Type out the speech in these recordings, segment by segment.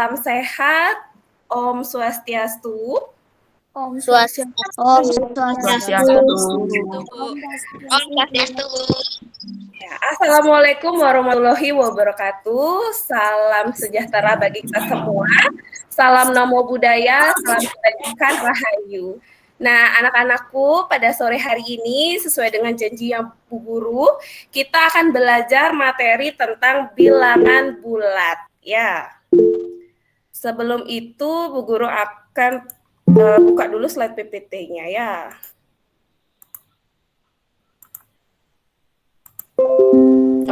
salam sehat, Om Swastiastu. Om Swastiastu. Om Swastiastu. Ya, Assalamualaikum warahmatullahi wabarakatuh. Salam sejahtera bagi kita semua. Salam Namo Buddhaya, salam kebajikan, Rahayu. Nah, anak-anakku, pada sore hari ini sesuai dengan janji yang Bu Guru, kita akan belajar materi tentang bilangan bulat. Ya. Sebelum itu, Bu Guru akan buka dulu slide PPT-nya ya.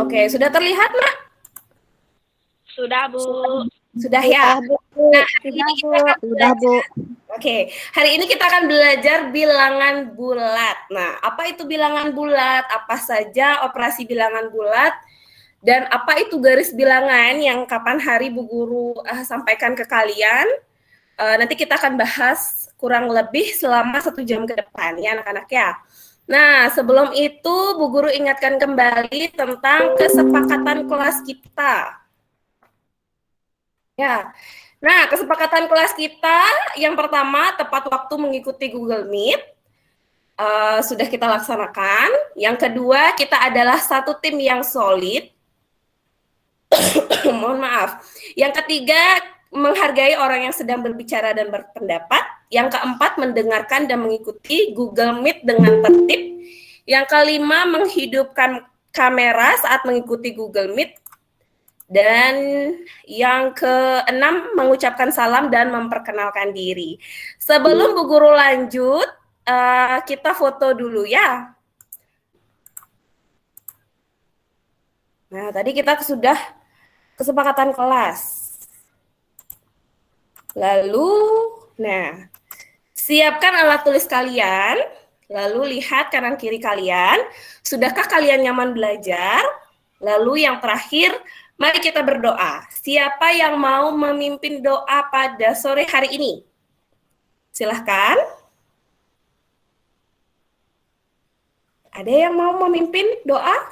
Oke, sudah terlihat, Mak? Sudah, Bu. Sudah ya? Nah, hari ini kita akan belajar. Oke, hari ini kita akan belajar bilangan bulat. Nah, apa itu bilangan bulat? Apa saja operasi bilangan bulat? Dan apa itu garis bilangan yang kapan hari Bu Guru sampaikan ke kalian? Nanti kita akan bahas kurang lebih selama 1 jam ke depan ya anak-anak ya. Nah, sebelum itu Bu Guru ingatkan kembali tentang kesepakatan kelas kita. Ya, nah kesepakatan kelas kita yang pertama tepat waktu mengikuti Google Meet sudah kita laksanakan. Yang kedua kita adalah satu tim yang solid. Mohon maaf. Yang ketiga menghargai orang yang sedang berbicara dan berpendapat. Yang keempat mendengarkan dan mengikuti Google Meet dengan tertib. Yang kelima menghidupkan kamera saat mengikuti Google Meet. Dan yang keenam mengucapkan salam dan memperkenalkan diri. Sebelum Bu Guru lanjut, kita foto dulu ya. Nah, tadi kita sudah kesepakatan kelas. Lalu, nah, siapkan alat tulis kalian. Lalu lihat kanan kiri kalian. Sudahkah kalian nyaman belajar? Lalu yang terakhir, mari kita berdoa. Siapa yang mau memimpin doa pada sore hari ini? Silahkan. Ada yang mau memimpin doa?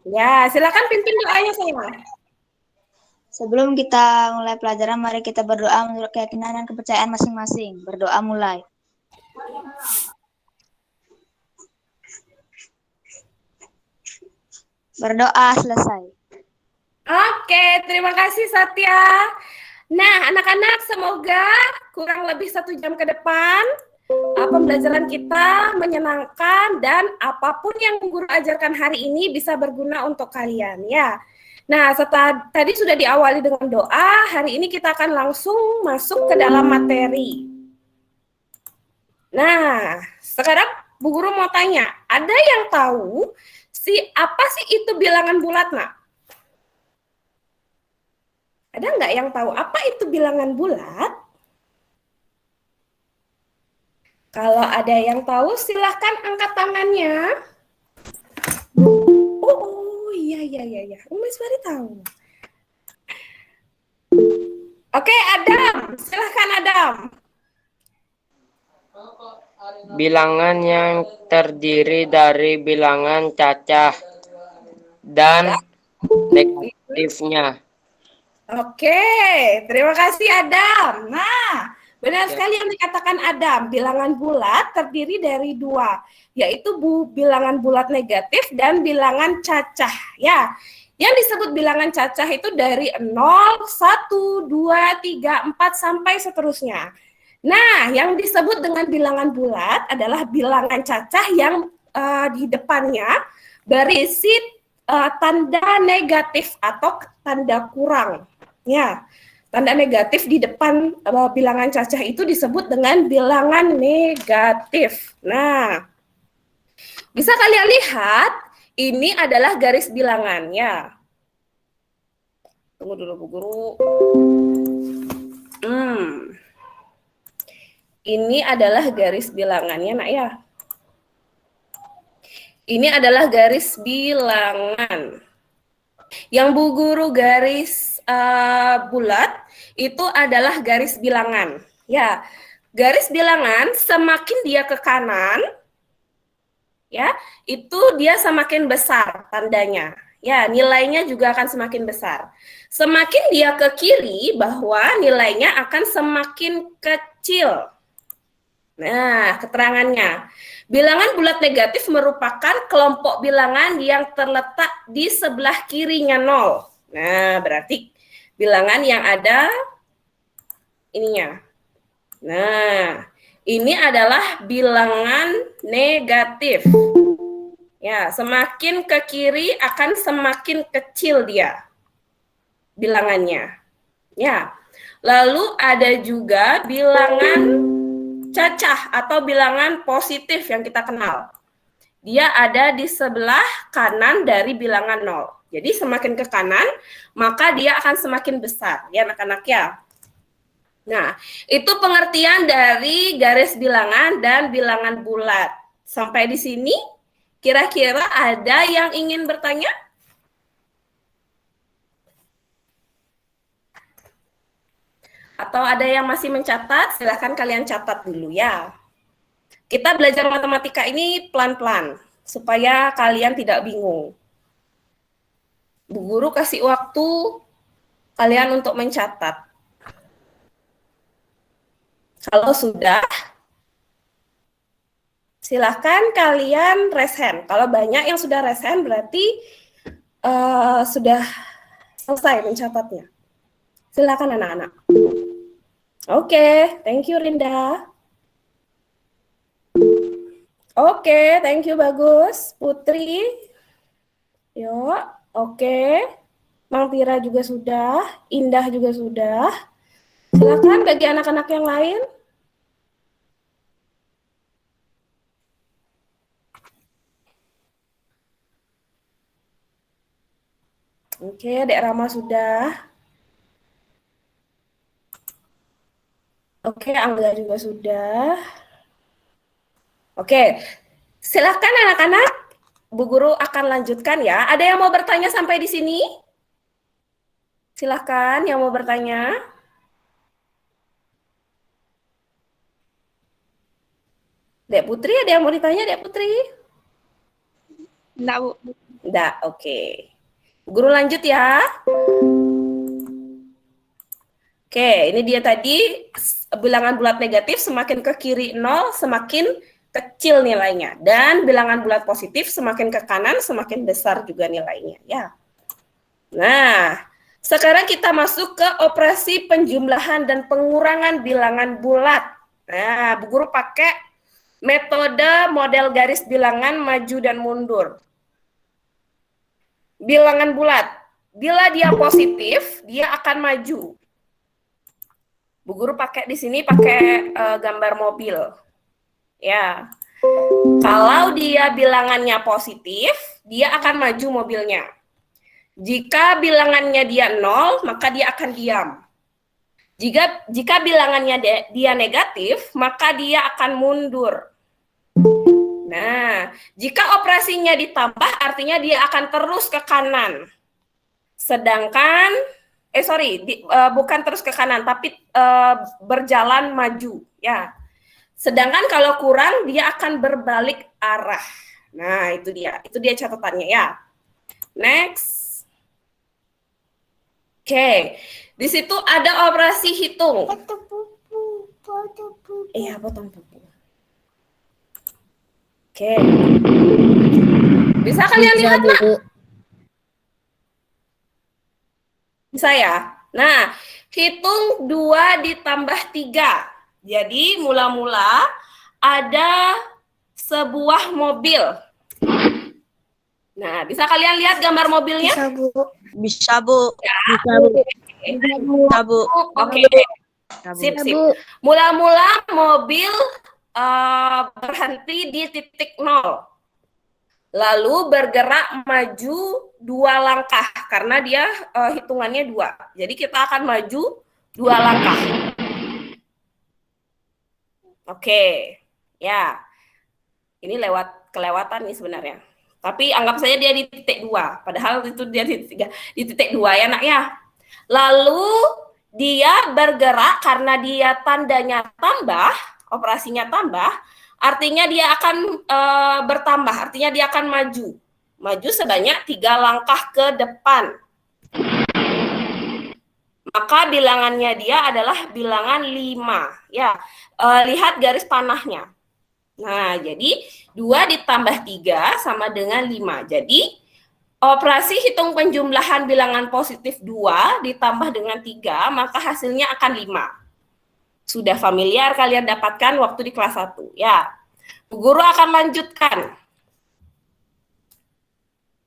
Ya, silahkan pimpin doanya saya. Sebelum kita mulai pelajaran, mari kita berdoa menurut keyakinan dan kepercayaan masing-masing. Berdoa mulai. Berdoa selesai. Oke, terima kasih Satya. Nah, anak-anak semoga kurang lebih 1 jam ke depan pembelajaran kita menyenangkan dan apapun yang guru ajarkan hari ini bisa berguna untuk kalian ya. Nah, setelah tadi sudah diawali dengan doa, hari ini kita akan langsung masuk ke dalam materi. Nah, sekarang Bu Guru mau tanya, ada yang tahu apa sih itu bilangan bulat, Nak? Ada nggak yang tahu apa itu bilangan bulat? Kalau ada yang tahu, silahkan angkat tangannya. Oh, iya. Miss Mari tahu. Oke, Adam. Silahkan, Adam. Bilangan yang terdiri dari bilangan cacah dan negatifnya. Oke, terima kasih Adam. Nah, benar sekali yang dikatakan Adam. Bilangan bulat terdiri dari 2, yaitu bilangan bulat negatif dan bilangan cacah. Ya, yang disebut bilangan cacah itu dari 0, 1, 2, 3, 4 sampai seterusnya. Nah, yang disebut dengan bilangan bulat adalah bilangan cacah yang di depannya berisi tanda negatif atau tanda kurang. Ya, tanda negatif di depan bilangan cacah itu disebut dengan bilangan negatif. Nah, bisa kalian lihat, ini adalah garis bilangannya. Tunggu dulu, Bu Guru. Ini adalah garis bilangannya, Nak ya. Ini adalah garis bilangan. Yang Bu Guru garis bulat itu adalah garis bilangan. Ya, garis bilangan semakin dia ke kanan, ya, itu dia semakin besar tandanya. ya nilainya juga akan semakin besar. Semakin dia ke kiri, bahwa nilainya akan semakin kecil. Nah, keterangannya. Bilangan bulat negatif merupakan kelompok bilangan yang terletak di sebelah kirinya 0. Nah, berarti bilangan yang ada ininya. Nah, ini adalah bilangan negatif. Ya, semakin ke kiri akan semakin kecil dia bilangannya. Ya. Lalu ada juga bilangan cacah atau bilangan positif yang kita kenal. Dia ada di sebelah kanan dari bilangan 0. Jadi semakin ke kanan, maka dia akan semakin besar. Ya, anak-anak ya. Nah, itu pengertian dari garis bilangan dan bilangan bulat. Sampai di sini, kira-kira ada yang ingin bertanya? Atau ada yang masih mencatat? Silahkan kalian catat dulu ya. Kita belajar matematika ini pelan-pelan, supaya kalian tidak bingung. Bu Guru kasih waktu kalian untuk mencatat. Kalau sudah, silahkan kalian raise hand. Kalau banyak yang sudah raise hand, berarti sudah selesai mencatatnya. Silakan anak-anak. Oke, thank you Rinda. Oke, thank you bagus. Putri. Yuk, oke. Mang Tira juga sudah, Indah juga sudah. Silakan bagi anak-anak yang lain. Oke, Dek Rama sudah. Oke, Angga juga sudah. Oke, silakan anak-anak. Bu Guru akan lanjutkan ya. Ada yang mau bertanya sampai di sini? Silakan yang mau bertanya. Dek Putri, ada yang mau ditanya, Dek Putri? Enggak, Bu. Enggak, oke. Bu Guru lanjut ya. Oke, ini dia tadi bilangan bulat negatif semakin ke kiri 0, semakin kecil nilainya. Dan bilangan bulat positif semakin ke kanan, semakin besar juga nilainya. Ya. Nah, sekarang kita masuk ke operasi penjumlahan dan pengurangan bilangan bulat. Nah, Bu Guru pakai metode model garis bilangan maju dan mundur. Bilangan bulat, bila dia positif, dia akan maju. Bu Guru pakai di sini pakai gambar mobil. Ya. Kalau dia bilangannya positif, dia akan maju mobilnya. Jika bilangannya dia 0, maka dia akan diam. Jika bilangannya dia negatif, maka dia akan mundur. Nah, jika operasinya ditambah, artinya dia akan terus ke kanan. Sedangkan, bukan terus ke kanan, tapi berjalan maju. Ya. Sedangkan kalau kurang, dia akan berbalik arah. Nah, itu dia catatannya ya. Next. Oke, di situ ada operasi hitung. Iya, potong pupu. Oke. Bisa kalian lihat, Nak? Bisa ya? Nah, hitung 2 ditambah 3. Jadi, mula-mula ada sebuah mobil. Nah, bisa kalian lihat gambar mobilnya? Bisa, Bu. Bisa, Bu. Ya. Bisa, Bu. Oke. Sip. Mula-mula mobil berhenti di titik 0. Lalu bergerak maju 2 langkah karena dia hitungannya 2. Jadi kita akan maju 2 langkah. Oke. Ya. Ini kelewatan nih sebenarnya. Tapi anggap saja dia di titik 2. Padahal itu dia di titik 2 ya, Nak ya. Lalu dia bergerak karena dia tandanya tambah, operasinya tambah, artinya dia akan bertambah, artinya dia akan maju. maju sebanyak 3 langkah ke depan. Maka bilangannya dia adalah bilangan 5. Ya, lihat garis panahnya. Nah, jadi 2 ditambah 3 sama dengan 5. Jadi, operasi hitung penjumlahan bilangan positif 2 ditambah dengan 3, maka hasilnya akan 5. Sudah familiar kalian dapatkan waktu di kelas 1. Ya, Bu Guru akan lanjutkan.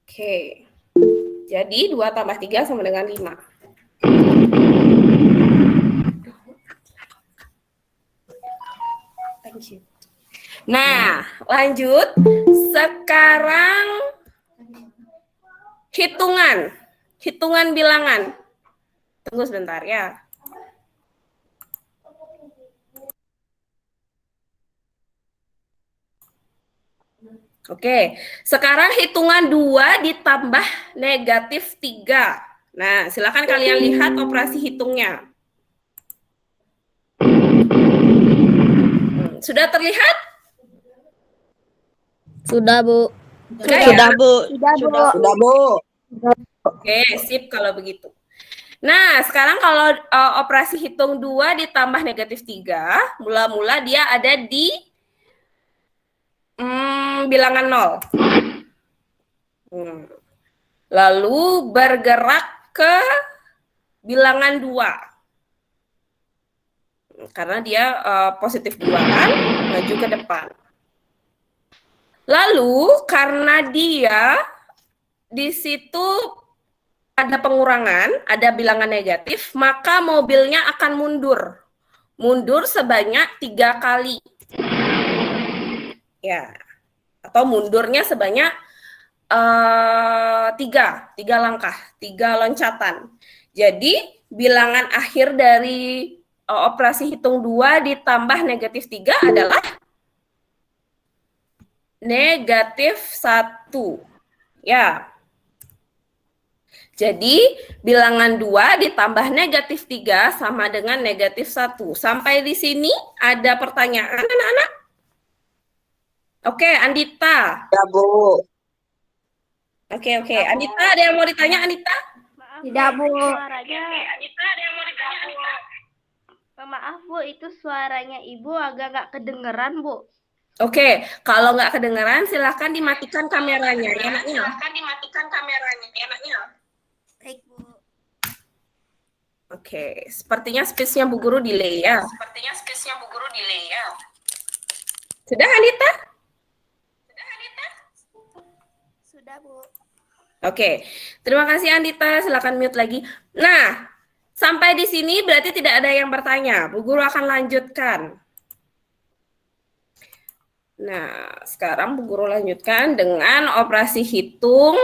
Oke, jadi 2 tambah 3 sama dengan 5. Thank you. Nah, lanjut. Sekarang hitungan bilangan. Tunggu sebentar ya. Oke, sekarang hitungan 2 ditambah negatif 3. Nah, silakan kalian lihat operasi hitungnya. Sudah terlihat? Sudah, Bu. Sudah ya? Sudah, Bu. Sudah, Bu. Oke, sip kalau begitu. Nah, sekarang kalau operasi hitung 2 ditambah negatif 3, mula-mula dia ada di bilangan 0. Lalu bergerak ke bilangan 2. Karena dia positif 2 kan, maju ke depan. Lalu karena dia di situ ada pengurangan, ada bilangan negatif, maka mobilnya akan mundur. Mundur sebanyak 3 kali. Ya, atau mundurnya sebanyak 3 langkah, 3 loncatan. Jadi bilangan akhir dari operasi hitung 2 ditambah negatif 3 adalah negatif 1. Ya. Jadi bilangan 2 ditambah negatif 3 sama dengan negatif 1. Sampai di sini ada pertanyaan anak-anak? Oke, Andita. Ya, Bu. Oke. Andita, ada yang mau ditanya, Andita? Tidak, Bu. Andita, ada yang mau ditanya, Andita? Maaf, Bu, itu suaranya Ibu agak nggak kedengeran, Bu. Oke, kalau nggak kedengeran, silahkan dimatikan kameranya, ya, anaknya. Baik, Bu. Oke, sepertinya speech-nya Bu Guru delay ya. Sudah, Andita? Sudah, Bu. Oke, terima kasih Andita, silakan mute lagi. Nah, sampai di sini berarti tidak ada yang bertanya. Bu Guru akan lanjutkan. Nah, sekarang Bu Guru lanjutkan dengan operasi hitung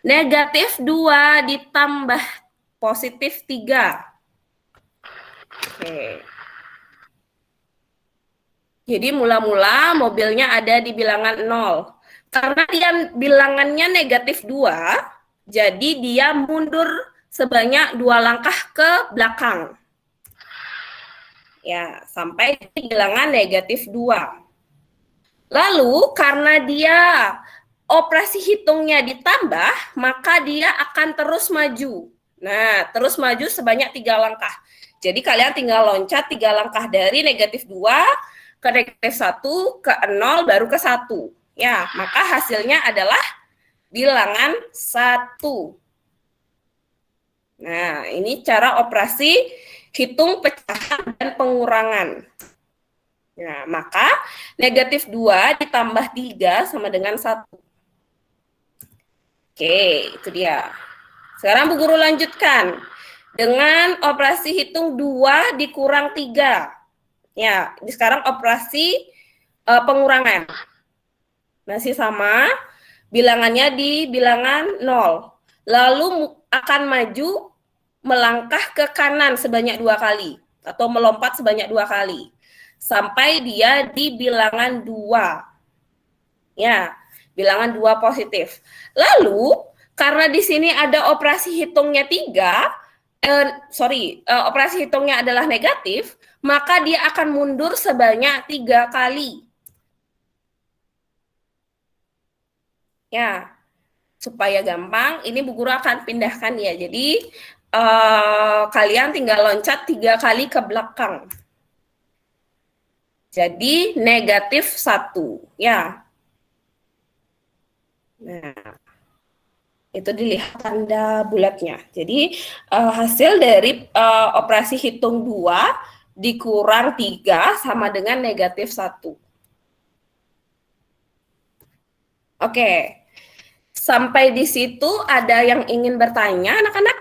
negatif 2 ditambah positif 3. Oke. Jadi mula-mula mobilnya ada di bilangan 0. Karena dia bilangannya negatif 2, jadi dia mundur sebanyak 2 langkah ke belakang. Ya, sampai di bilangan negatif 2. Lalu karena dia operasi hitungnya ditambah, maka dia akan terus maju. Nah, terus maju sebanyak 3 langkah. Jadi kalian tinggal loncat 3 langkah dari negatif 2 ke negatif 1, ke 0, baru ke 1. Ya, maka hasilnya adalah bilangan 1. Nah, ini cara operasi hitung pecahan dan pengurangan. Nah, maka negatif 2 ditambah 3 sama dengan 1. Oke, itu dia. Sekarang Bu Guru lanjutkan dengan operasi hitung 2 dikurang 3. Ya, ini sekarang operasi pengurangan. Masih sama, bilangannya di bilangan 0. Lalu akan maju melangkah ke kanan sebanyak 2 kali. Atau melompat sebanyak 2 kali. Sampai dia di bilangan 2. Ya, bilangan 2 positif. Lalu, karena di sini ada operasi hitungnya 3, operasi hitungnya adalah negatif, maka dia akan mundur sebanyak 3 kali. Ya, supaya gampang, ini Bu Guru akan pindahkan ya. Jadi kalian tinggal loncat 3 kali ke belakang. Jadi -1 ya. Nah, itu dilihat tanda bulatnya. Jadi hasil dari operasi hitung 2 dikurang 3 sama dengan -1. Oke. Sampai di situ ada yang ingin bertanya, anak-anak?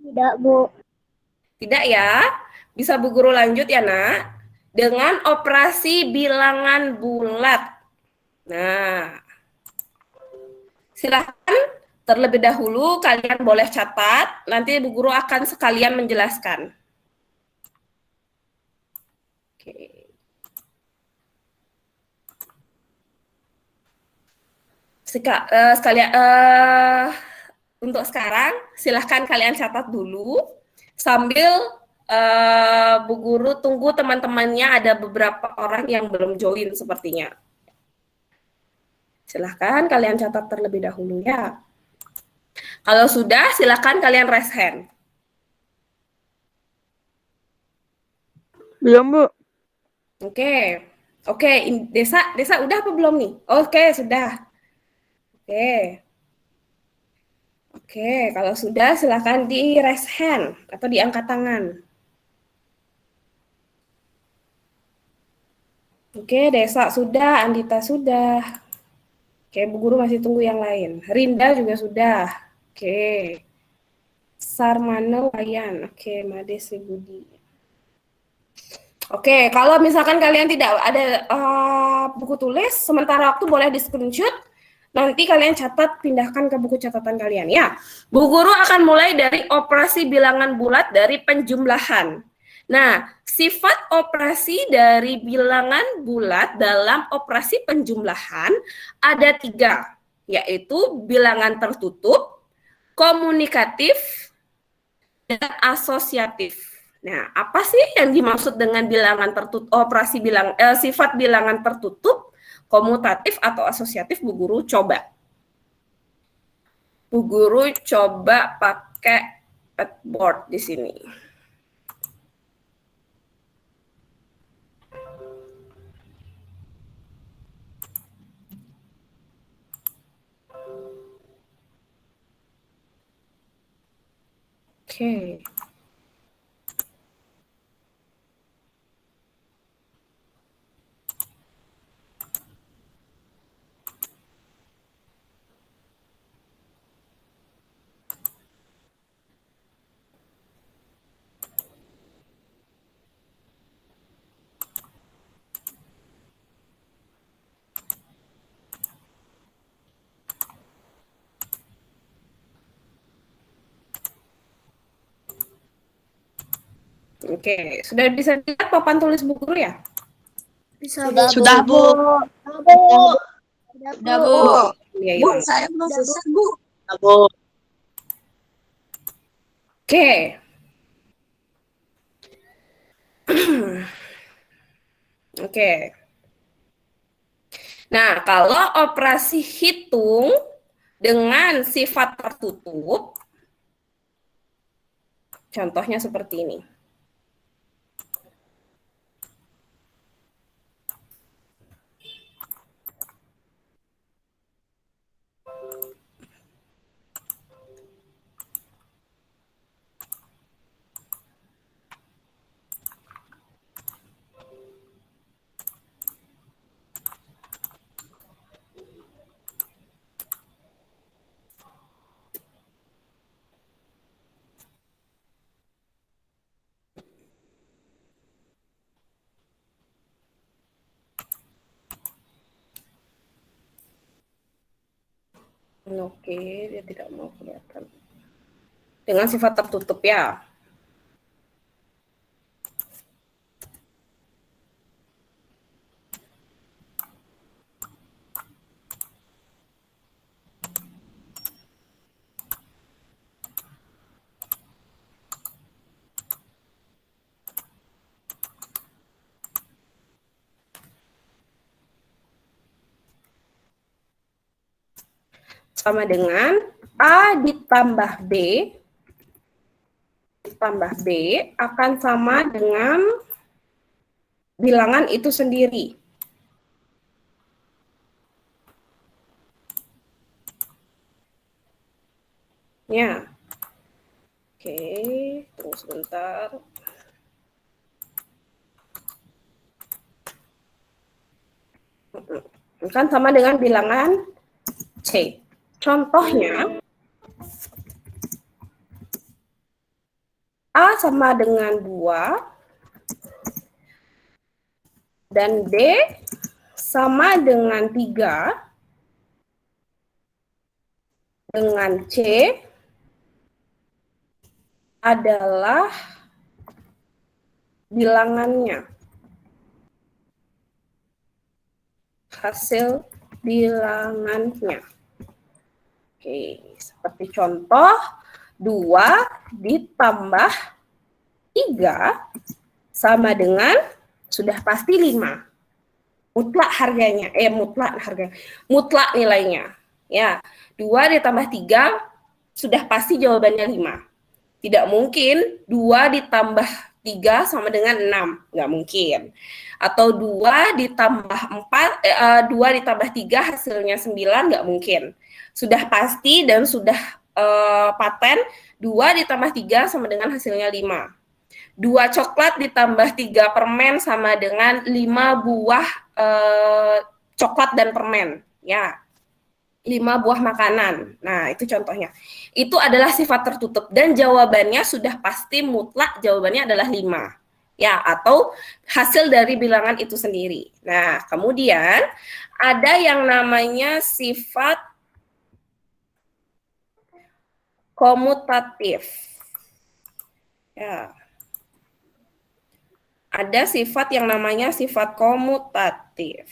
Tidak, Bu. Tidak ya? Bisa Bu Guru lanjut ya, Nak? Dengan operasi bilangan bulat. Nah, silahkan terlebih dahulu kalian boleh catat, nanti Bu Guru akan sekalian menjelaskan. Oke. Sekalian untuk sekarang silahkan kalian catat dulu sambil Bu Guru tunggu teman-temannya, ada beberapa orang yang belum join sepertinya. Silahkan kalian catat terlebih dahulu ya. Kalau sudah, silahkan kalian raise hand. Belum, Bu. Oke. Oke, Desa udah apa belum nih? Oke, sudah. Oke. Oke, kalau sudah silahkan di raise hand atau diangkat tangan. Oke, Desa sudah, Andita sudah. Oke, Bu Guru masih tunggu yang lain. Rinda juga sudah. Oke. Sarmana Wayan. Oke, Made Budi. Oke, kalau misalkan kalian tidak ada buku tulis, sementara waktu boleh di screenshot. Nanti kalian catat, pindahkan ke buku catatan kalian ya. Bu Guru akan mulai dari operasi bilangan bulat dari penjumlahan. Nah, sifat operasi dari bilangan bulat dalam operasi penjumlahan ada 3, yaitu bilangan tertutup, komunikatif, dan asosiatif. Nah, apa sih yang dimaksud dengan bilangan tertutup, sifat bilangan tertutup, komutatif atau asosiatif? Bu Guru coba. Bu Guru coba pakai pegboard di sini. Oke. Oke, sudah bisa lihat papan tulis Bu Guru ya? Sudah, Bu. Sudah, Bu. Iya, iya. Saya belum selesai, Bu. Sudah, Bu. Oke. Oke. Nah, kalau operasi hitung dengan sifat tertutup, contohnya seperti ini. Oke, dia tidak mau kelihatan. Dengan sifat tertutup ya. sama dengan A ditambah B akan sama dengan bilangan itu sendiri. Ya. Oke, tunggu sebentar. Kan sama dengan bilangan C. Contohnya, A sama dengan 2, dan D sama dengan 3, dengan C adalah bilangannya. Hasil bilangannya. Oke, seperti contoh 2 ditambah 3 sama dengan sudah pasti 5. Mutlak harganya, mutlak nilainya. Ya, 2 ditambah 3 sudah pasti jawabannya 5. Tidak mungkin 2 ditambah 3 sama dengan 6, nggak mungkin. Atau 2 ditambah 2 ditambah 3 hasilnya 9, nggak mungkin. Sudah pasti dan sudah paten 2 ditambah 3 sama dengan hasilnya 5. 2 coklat ditambah 3 permen sama dengan 5 buah coklat dan permen. Ya, 5 buah makanan. Nah, itu contohnya. Itu adalah sifat tertutup dan jawabannya sudah pasti mutlak, jawabannya adalah 5. Ya, atau hasil dari bilangan itu sendiri. Nah, kemudian ada yang namanya sifat komutatif. Ya. Ada sifat yang namanya sifat komutatif.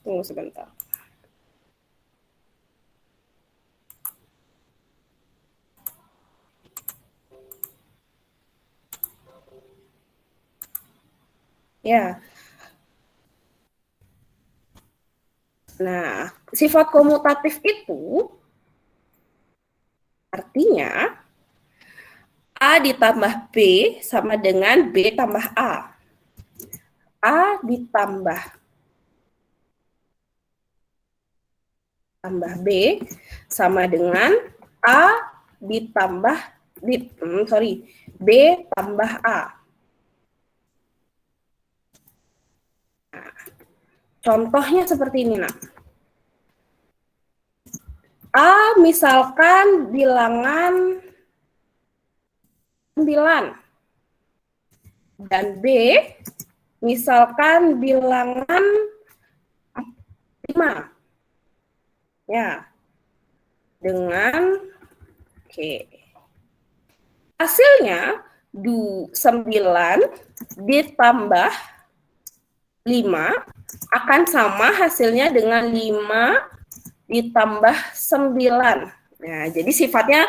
Tunggu sebentar. Ya. Nah, sifat komutatif itu artinya A ditambah B sama dengan B tambah A. A ditambah B sama dengan A ditambah B tambah A. Nah, contohnya seperti ini, nak. A misalkan bilangan 9 dan B misalkan bilangan 5. Ya. Dengan hasilnya 9 ditambah 5 akan sama hasilnya dengan 5 ditambah 9. Nah, jadi sifatnya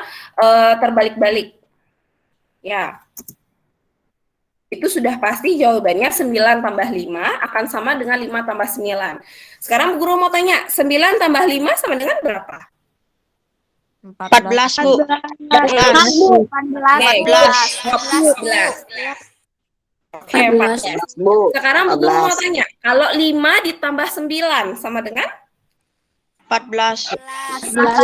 terbalik-balik. Ya. Itu sudah pasti jawabannya 9 tambah 5 akan sama dengan 5 tambah 9. Sekarang Bu Guru mau tanya, 9 tambah 5 sama dengan berapa? 14, Bu. 14. Oke, 14. Sekarang Bu Guru mau tanya, kalau 5 ditambah 9 sama dengan? 14. Sama?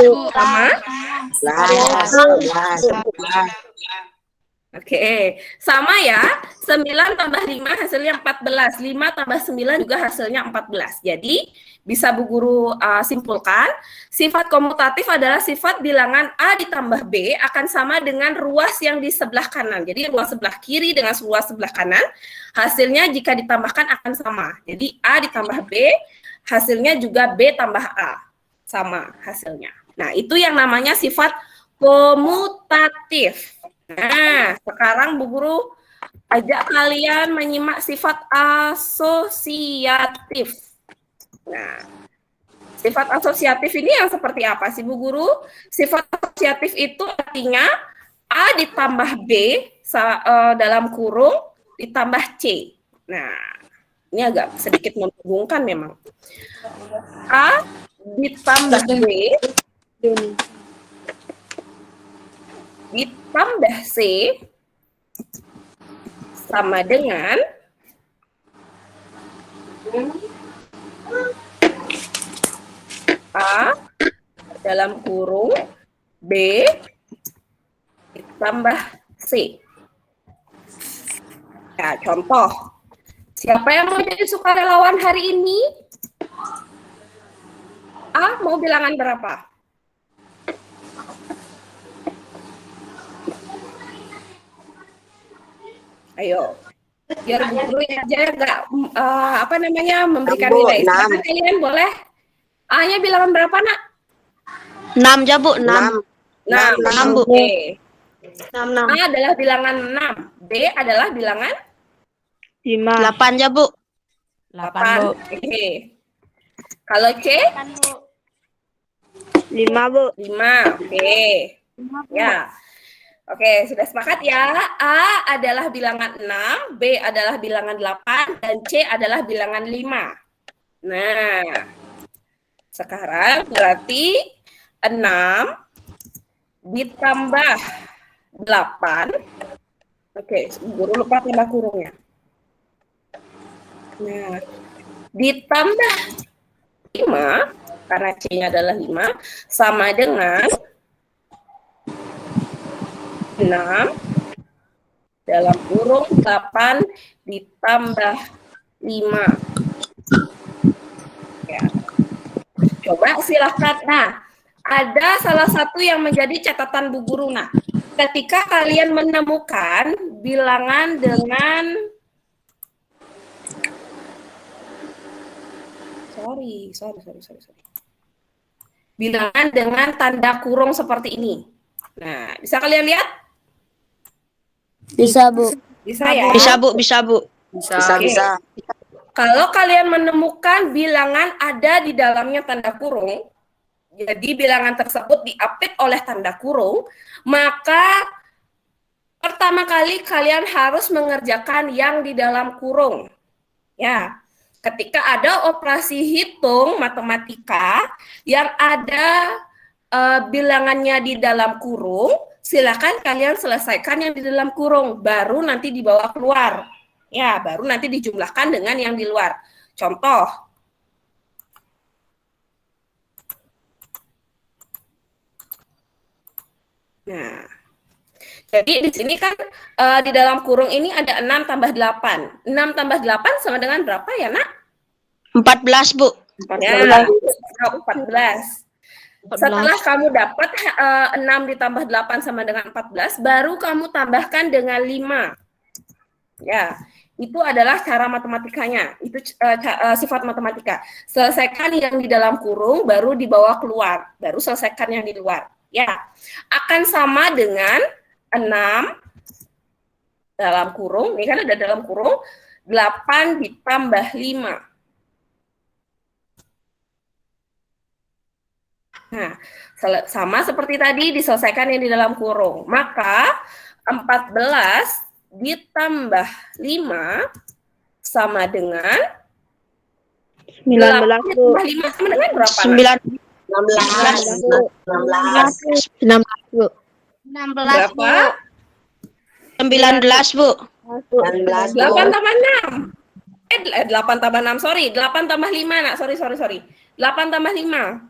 Oke, sama ya. 9 tambah 5 hasilnya 14. 5 tambah 9 juga hasilnya 14. Jadi, bisa Bu Guru simpulkan, sifat komutatif adalah sifat bilangan A ditambah B akan sama dengan ruas yang di sebelah kanan. Jadi, ruas sebelah kiri dengan ruas sebelah kanan, hasilnya jika ditambahkan akan sama. Jadi, A ditambah B, hasilnya juga B tambah A. Sama hasilnya. Nah, itu yang namanya sifat komutatif. Nah, sekarang Bu Guru ajak kalian menyimak sifat asosiatif. Nah, sifat asosiatif ini yang seperti apa sih Bu Guru? Sifat asosiatif itu artinya A ditambah B dalam kurung ditambah C. Nah, ini agak sedikit membingungkan memang. A ditambah B ditambah C sama dengan A dalam kurung B ditambah C. Ya, contoh. Siapa yang mau jadi sukarelawan hari ini? A mau bilangan berapa? Ayo. Biar Bu Guru aja nggak memberikan nilai. Silakan kalian boleh. A-nya bilangan berapa, Nak? 6 aja, Bu. 6. 6, Bu. Oke. 6. A adalah bilangan 6. B adalah bilangan 8 aja, Bu. 8. Oke. Kalau C? 5, Bu. 5. Oke. Ya. Oke, sudah sepakat ya? A adalah bilangan 6, B adalah bilangan 8, dan C adalah bilangan 5. Nah, sekarang berarti 6 ditambah 8. Oke, guru lupa tambah kurungnya. Nah, ditambah 5, karena C-nya adalah 5, sama dengan 6 dalam kurung 8 ditambah 5. Ya. Coba silakan. Nah, ada salah satu yang menjadi catatan Bu Guru. Nah, ketika kalian menemukan bilangan dengan bilangan dengan tanda kurung seperti ini. Nah, bisa kalian lihat? Bisa, Bu. Bisa ya? Bisa, Bu. Bisa, Bu. Bisa. Kalau kalian menemukan bilangan ada di dalamnya tanda kurung, jadi bilangan tersebut diapit oleh tanda kurung, maka pertama kali kalian harus mengerjakan yang di dalam kurung. Ya, ketika ada operasi hitung matematika yang ada bilangannya di dalam kurung, silakan kalian selesaikan yang di dalam kurung, baru nanti dibawa keluar. Ya, baru nanti dijumlahkan dengan yang di luar. Contoh. Nah, jadi di sini kan di dalam kurung ini ada 6 tambah 8. 6 tambah 8 sama dengan berapa ya, Nak? 14, Bu. Ya, 14. Setelah kamu dapat 6 ditambah 8 sama dengan 14, baru kamu tambahkan dengan 5. Ya, itu adalah cara matematikanya. Itu sifat matematika. Selesaikan yang di dalam kurung, baru dibawa keluar. Baru selesaikan yang di luar. Ya, akan sama dengan 6 dalam kurung. Ini kan ada dalam kurung, 8 ditambah 5. Nah, sama seperti tadi diselesaikan yang di dalam kurung. Maka 14 ditambah 5 sama dengan 19, Bu. 5 sama dengan berapa? 16, Bu. Berapa? 19, Bu. 8 tambah 6. 8 tambah 6, sorry. 8 tambah 5, Nak. Sorry. 8 tambah 5.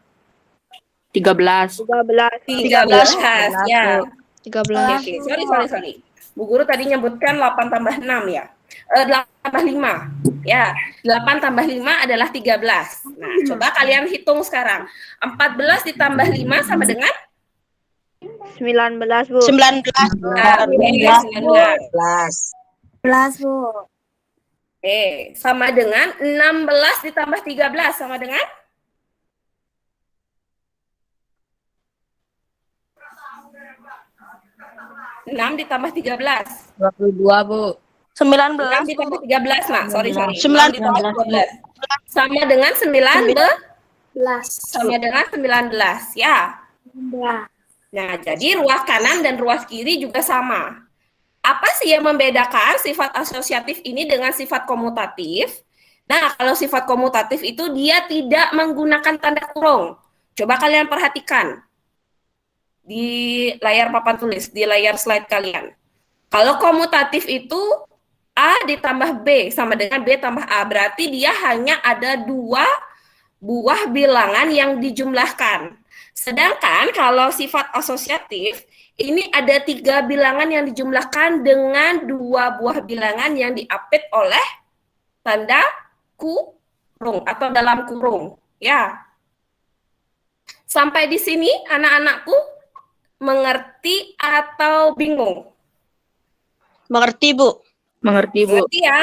13. 13, ya. 13. Oke, sorry. Bu Guru tadi nyebutkan 8 tambah 6 ya. 8 tambah 5. Ya, 8 tambah 5 adalah 13. Nah, coba kalian hitung sekarang. 14 ditambah 5 sama dengan 19, Bu. 19. Nah, 19. 11, Bu. Sama dengan 16 ditambah 13 sama dengan 6 ditambah 13. 22, Bu. 6 ditambah 13, Nak. Sorry. 9 ditambah 12. Sama dengan 19. Sama dengan 19, ya. Nah, jadi ruas kanan dan ruas kiri juga sama. Apa sih yang membedakan sifat asosiatif ini dengan sifat komutatif? Nah, kalau sifat komutatif itu dia tidak menggunakan tanda kurung. Coba kalian perhatikan. di layar papan tulis, di layar slide kalian. Kalau komutatif itu A ditambah B sama dengan B tambah A. Berarti dia hanya ada 2 buah bilangan yang dijumlahkan. Sedangkan kalau sifat asosiatif, ini ada 3 bilangan yang dijumlahkan dengan 2 buah bilangan yang diapit oleh tanda kurung atau dalam kurung. Ya. Sampai di sini anak-anakku mengerti atau bingung? Mengerti, Bu. Mengerti, Bu. Mengerti ya?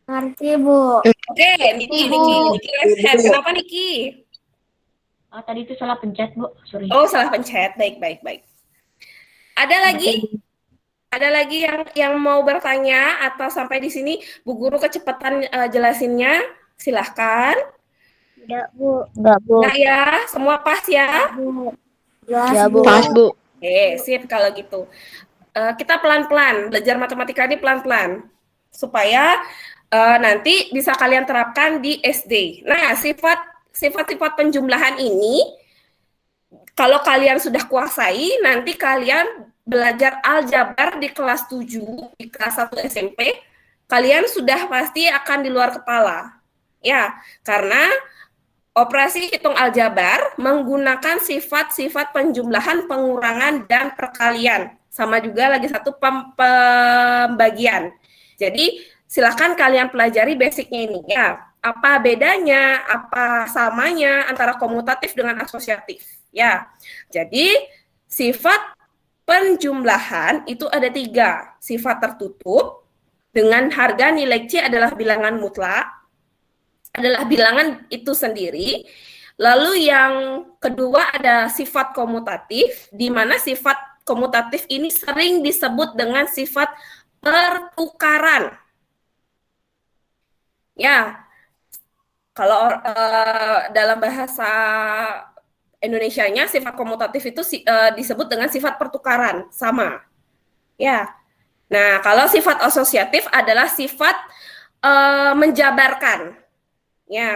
Ngerti, Bu. Oke, Niki raise hand. Kenapa Niki? Tadi itu salah pencet, Bu. Sorry. Oh, salah pencet. Baik. Ada lagi? Ada lagi yang mau bertanya atau sampai di sini Bu Guru kecepatan jelasinnya? Silahkan. Enggak, Bu. Nah ya, semua pas ya? Ya, Bu. Pas, Bu. Oke, sip kalau gitu. Kita pelan-pelan, belajar matematika ini pelan-pelan. Supaya nanti bisa kalian terapkan di SD. Nah, sifat-sifat penjumlahan ini, kalau kalian sudah kuasai, nanti kalian belajar aljabar di kelas 7, di kelas 1 SMP, kalian sudah pasti akan di luar kepala. Ya, karena operasi hitung aljabar menggunakan sifat-sifat penjumlahan, pengurangan, dan perkalian. Sama juga lagi satu pembagian. Jadi silakan kalian pelajari basicnya ini. Ya, apa bedanya, apa samanya antara komutatif dengan asosiatif. Ya, jadi sifat penjumlahan itu ada 3. Sifat tertutup dengan harga nilai C adalah bilangan mutlak, adalah bilangan itu sendiri. Lalu yang kedua ada sifat komutatif, di mana sifat komutatif ini sering disebut dengan sifat pertukaran. Ya, kalau dalam bahasa Indonesianya sifat komutatif itu disebut dengan sifat pertukaran, sama. Ya. Nah, kalau sifat asosiatif adalah sifat menjabarkan. Ya,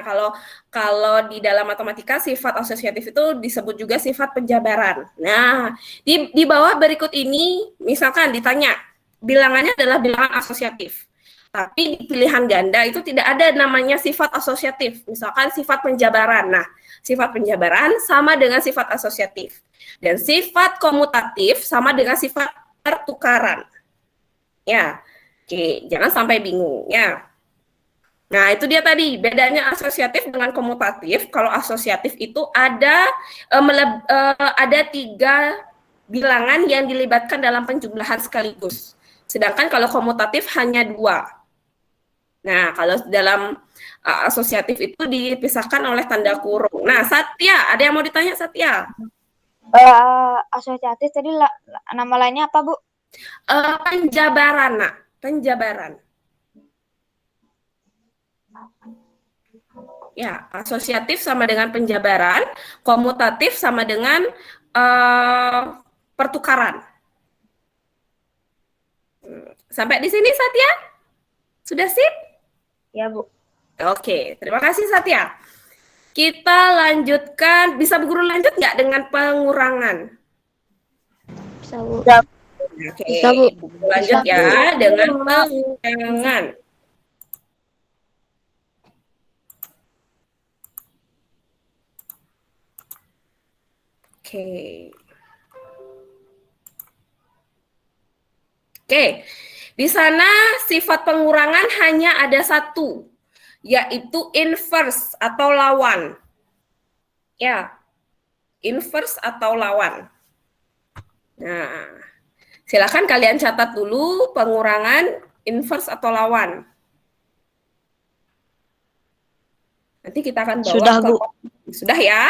kalau di dalam matematika sifat asosiatif itu disebut juga sifat penjabaran. Nah, di bawah berikut ini misalkan ditanya, bilangannya adalah bilangan asosiatif. Tapi di pilihan ganda itu tidak ada namanya sifat asosiatif, misalkan sifat penjabaran. Nah, sifat penjabaran sama dengan sifat asosiatif. Dan sifat komutatif sama dengan sifat pertukaran. Ya, oke, jangan sampai bingung ya. Nah, itu dia tadi bedanya asosiatif dengan komutatif. Kalau asosiatif itu ada 3 bilangan yang dilibatkan dalam penjumlahan sekaligus. Sedangkan kalau komutatif hanya 2. Nah, kalau dalam asosiatif itu dipisahkan oleh tanda kurung. Nah, Satya, ada yang mau ditanya Satya? Asosiatif tadi nama lainnya apa, Bu? Penjabaran, nak. Penjabaran. Ya, asosiatif sama dengan penjabaran, komutatif sama dengan pertukaran. Sampai di sini Satya? Sudah sip? Ya, Bu. Oke, terima kasih Satya. Kita lanjutkan, bisa Bu Guru lanjut nggak dengan pengurangan? Bisa, Bu. Oke, Bisa, Bu. Bu Guru lanjut ya dengan pengurangan. Oke, di sana sifat pengurangan hanya ada 1, yaitu inverse atau lawan. Ya, inverse atau lawan. Nah, silakan kalian catat dulu pengurangan, inverse atau lawan. Nanti kita akan bawa Sudah, Bu. Sudah ya?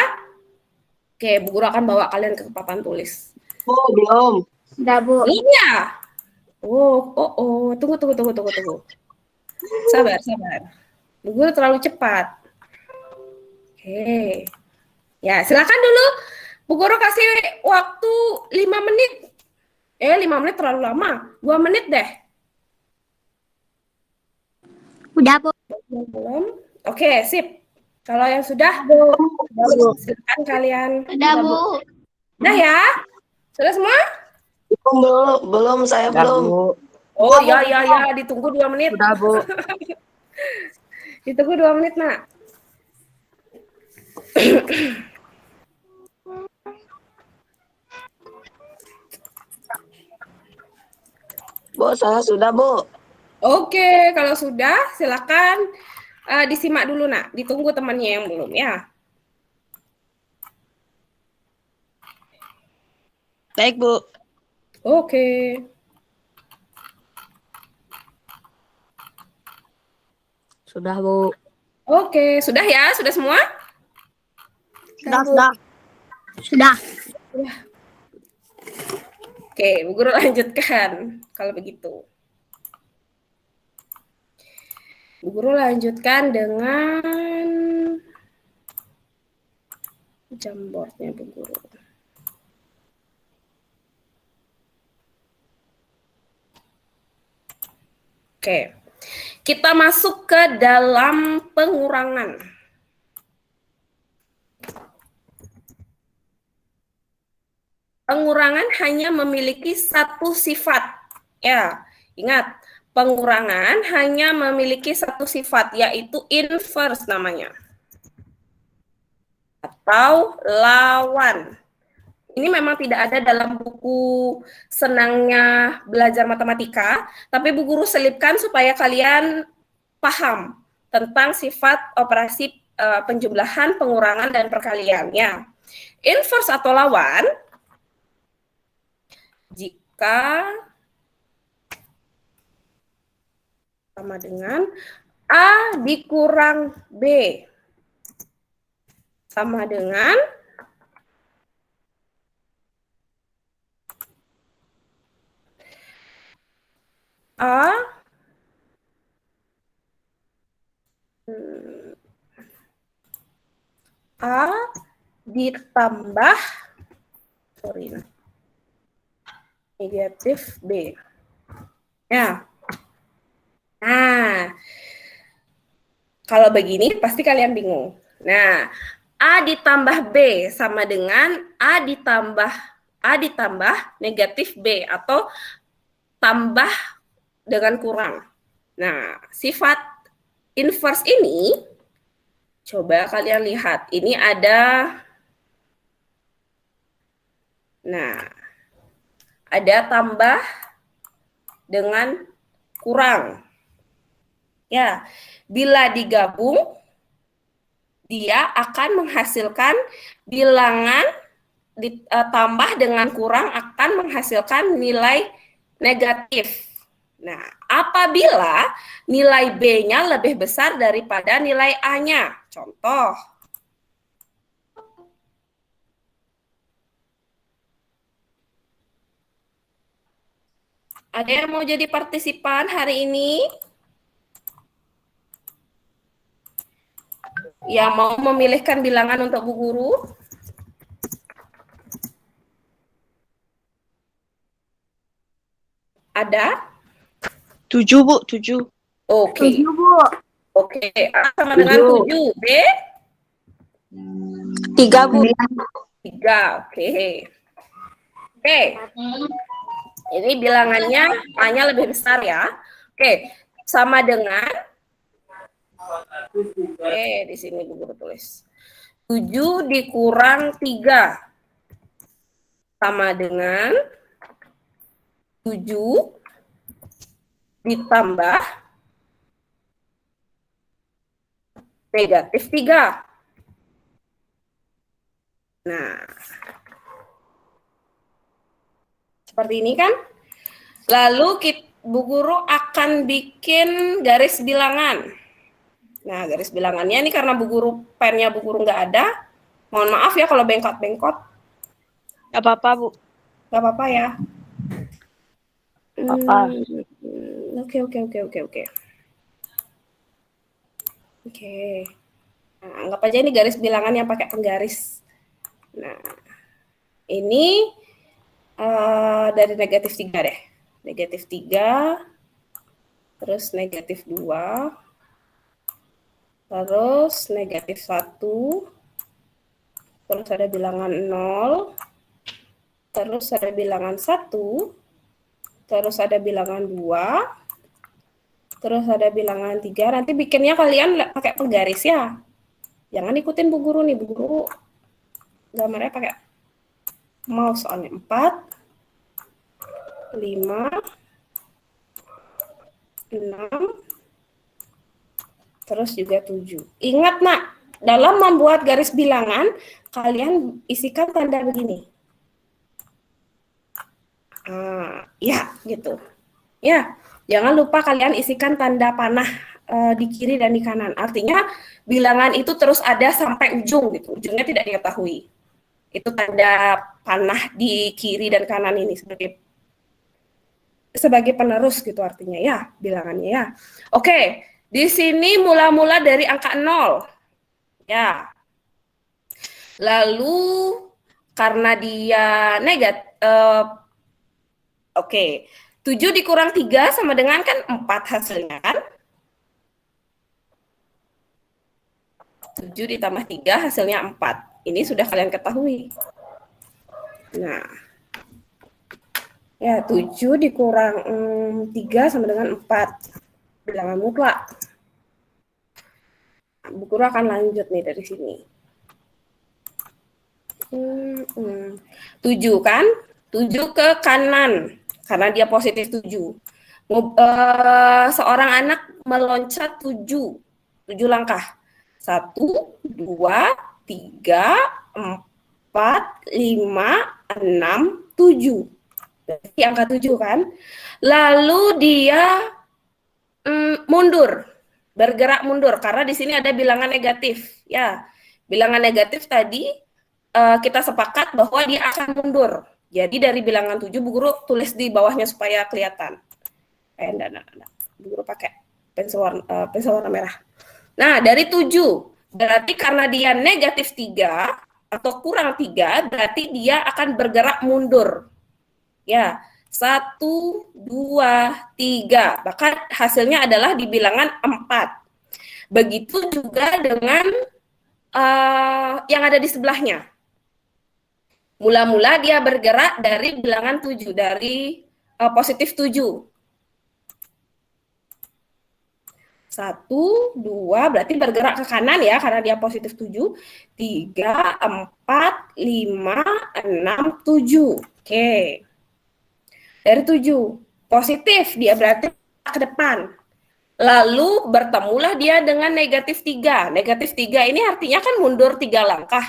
Oke, Bu Guru akan bawa kalian ke papan tulis. Oh, belum. Sudah, Bu. Iya. Tunggu. Sabar. Bu Guru terlalu cepat. Oke. Ya, silakan dulu. Bu Guru kasih waktu 5 menit. 5 menit terlalu lama. 2 menit deh. Udah, Bu. Belum? Oke, sip. Kalau yang sudah, silakan kalian. Udah, Bu. Udah ya? Sudah semua? Belum, saya Dah, belum. Bu. Oh ya, ditunggu 2 menit. Sudah, Bu. Ditunggu 2 menit, Nak. Bu, saya sudah, Bu. Oke, kalau sudah silakan disimak dulu, Nak. Ditunggu temannya yang belum ya. Baik, Bu. Oke. Sudah, Bu. Oke, sudah ya? Sudah semua? Sudah. Oke, Bu Guru lanjutkan kalau begitu. Bu Guru lanjutkan dengan Jamboardnya Bu Guru. Oke, kita masuk ke dalam pengurangan. Pengurangan hanya memiliki satu sifat. Ya, ingat, pengurangan hanya memiliki satu sifat, yaitu inverse namanya. Atau lawan. Ini memang tidak ada dalam buku Senangnya Belajar Matematika, tapi Bu Guru selipkan supaya kalian paham tentang sifat operasi penjumlahan, pengurangan, dan perkaliannya. Inverse atau lawan, jika sama dengan A dikurang B sama dengan A ditambah negatif B. Ya. Nah, kalau begini pasti kalian bingung. Nah, A ditambah B sama dengan A ditambah negatif B atau tambah dengan kurang. Nah, sifat inverse ini coba kalian lihat. Ini ada tambah dengan kurang. Ya, bila digabung dia akan menghasilkan bilangan ditambah dengan kurang akan menghasilkan nilai negatif. Nah, apabila nilai B-nya lebih besar daripada nilai A-nya. Contoh. Ada yang mau jadi partisipan hari ini? Yang mau memilihkan bilangan untuk Bu Guru? Ada? 7, Bu, 7. Oke. Oke, A sama dengan 7. B? 3, Bu. 3. Oke. Oke. Ini bilangannya A-nya lebih besar ya. Oke, sama dengan di sini Bu Guru tulis. 7 dikurang 3 sama dengan 7 ditambah negatif 3. Nah, seperti ini kan? Lalu Bu Guru akan bikin garis bilangan. Nah, garis bilangannya ini karena Bu Guru pennya Bu Guru nggak ada. Mohon maaf ya kalau bengkot-bengkot. Gak apa-apa, Bu. Nggak apa-apa ya. Apa? Oke. Nah, anggap aja ini garis bilangan yang pakai penggaris. Nah, ini dari negatif 3 deh. Negatif 3, terus negatif 2, terus negatif 1, terus ada bilangan 0, terus ada bilangan 1, terus ada bilangan 2, terus ada bilangan 3. Nanti bikinnya kalian pakai penggaris ya. Jangan ikutin Bu Guru nih, Bu Guru gambarnya pakai mouse soalnya. 4, 5, 6, terus juga 7. Ingat nak, dalam membuat garis bilangan, kalian isikan tanda begini. Ya, gitu. Ya, jangan lupa kalian isikan tanda panah di kiri dan di kanan. Artinya bilangan itu terus ada sampai ujung gitu. Ujungnya tidak diketahui. Itu tanda panah di kiri dan kanan ini sebagai penerus gitu artinya ya, bilangannya ya. Oke, di sini mula-mula dari angka 0. Ya. Lalu karena dia negatif, oke. 7 dikurang 3 sama dengan kan 4 hasilnya kan? 7 ditambah 3 hasilnya 4. Ini sudah kalian ketahui. Nah. Ya, 7 dikurang 3 sama dengan 4. Bilangan mutlak. Bu Guru akan lanjut nih dari sini. 7 kan? 7 ke kanan. Karena dia positif 7. Seorang anak meloncat 7 langkah. 1, 2, 3, 4, 5, 6, 7. Berarti angka 7 kan? Lalu dia mundur, bergerak mundur karena di sini ada bilangan negatif. Ya, bilangan negatif tadi kita sepakat bahwa dia akan mundur. Jadi dari bilangan 7 Bu Guru tulis di bawahnya supaya kelihatan. Bu Guru pakai pensil warna merah. Nah, dari 7 berarti karena dia negatif 3 atau kurang 3 berarti dia akan bergerak mundur. Ya, 1, 2, 3. Maka hasilnya adalah di bilangan 4. Begitu juga dengan yang ada di sebelahnya. Mula-mula dia bergerak dari bilangan 7, dari positif 7. 1, 2, berarti bergerak ke kanan ya, karena dia positif 7. 3, 4, 5, 6, 7. Oke. Dari 7, positif, dia berarti ke depan. Lalu bertemulah dia dengan negatif 3. Negatif 3 ini artinya kan mundur 3 langkah.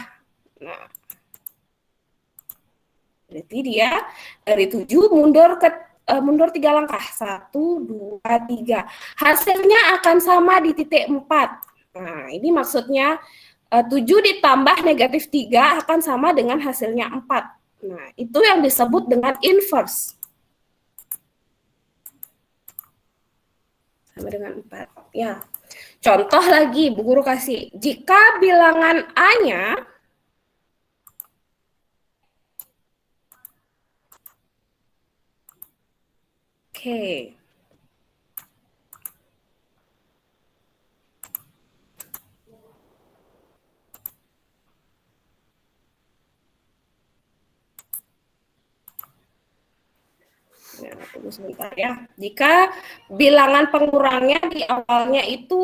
Nah, berarti dia dari 7 mundur 3 langkah. 1, 2, 3. Hasilnya akan sama di titik 4. Nah, ini maksudnya 7 ditambah negatif 3 akan sama dengan hasilnya 4. Nah, itu yang disebut dengan inverse. Sama dengan 4. Ya. Contoh lagi, Bu Guru kasih. Jika bilangan A-nya oke. Ya, tunggu sebentar ya. Jika bilangan pengurangnya di awalnya itu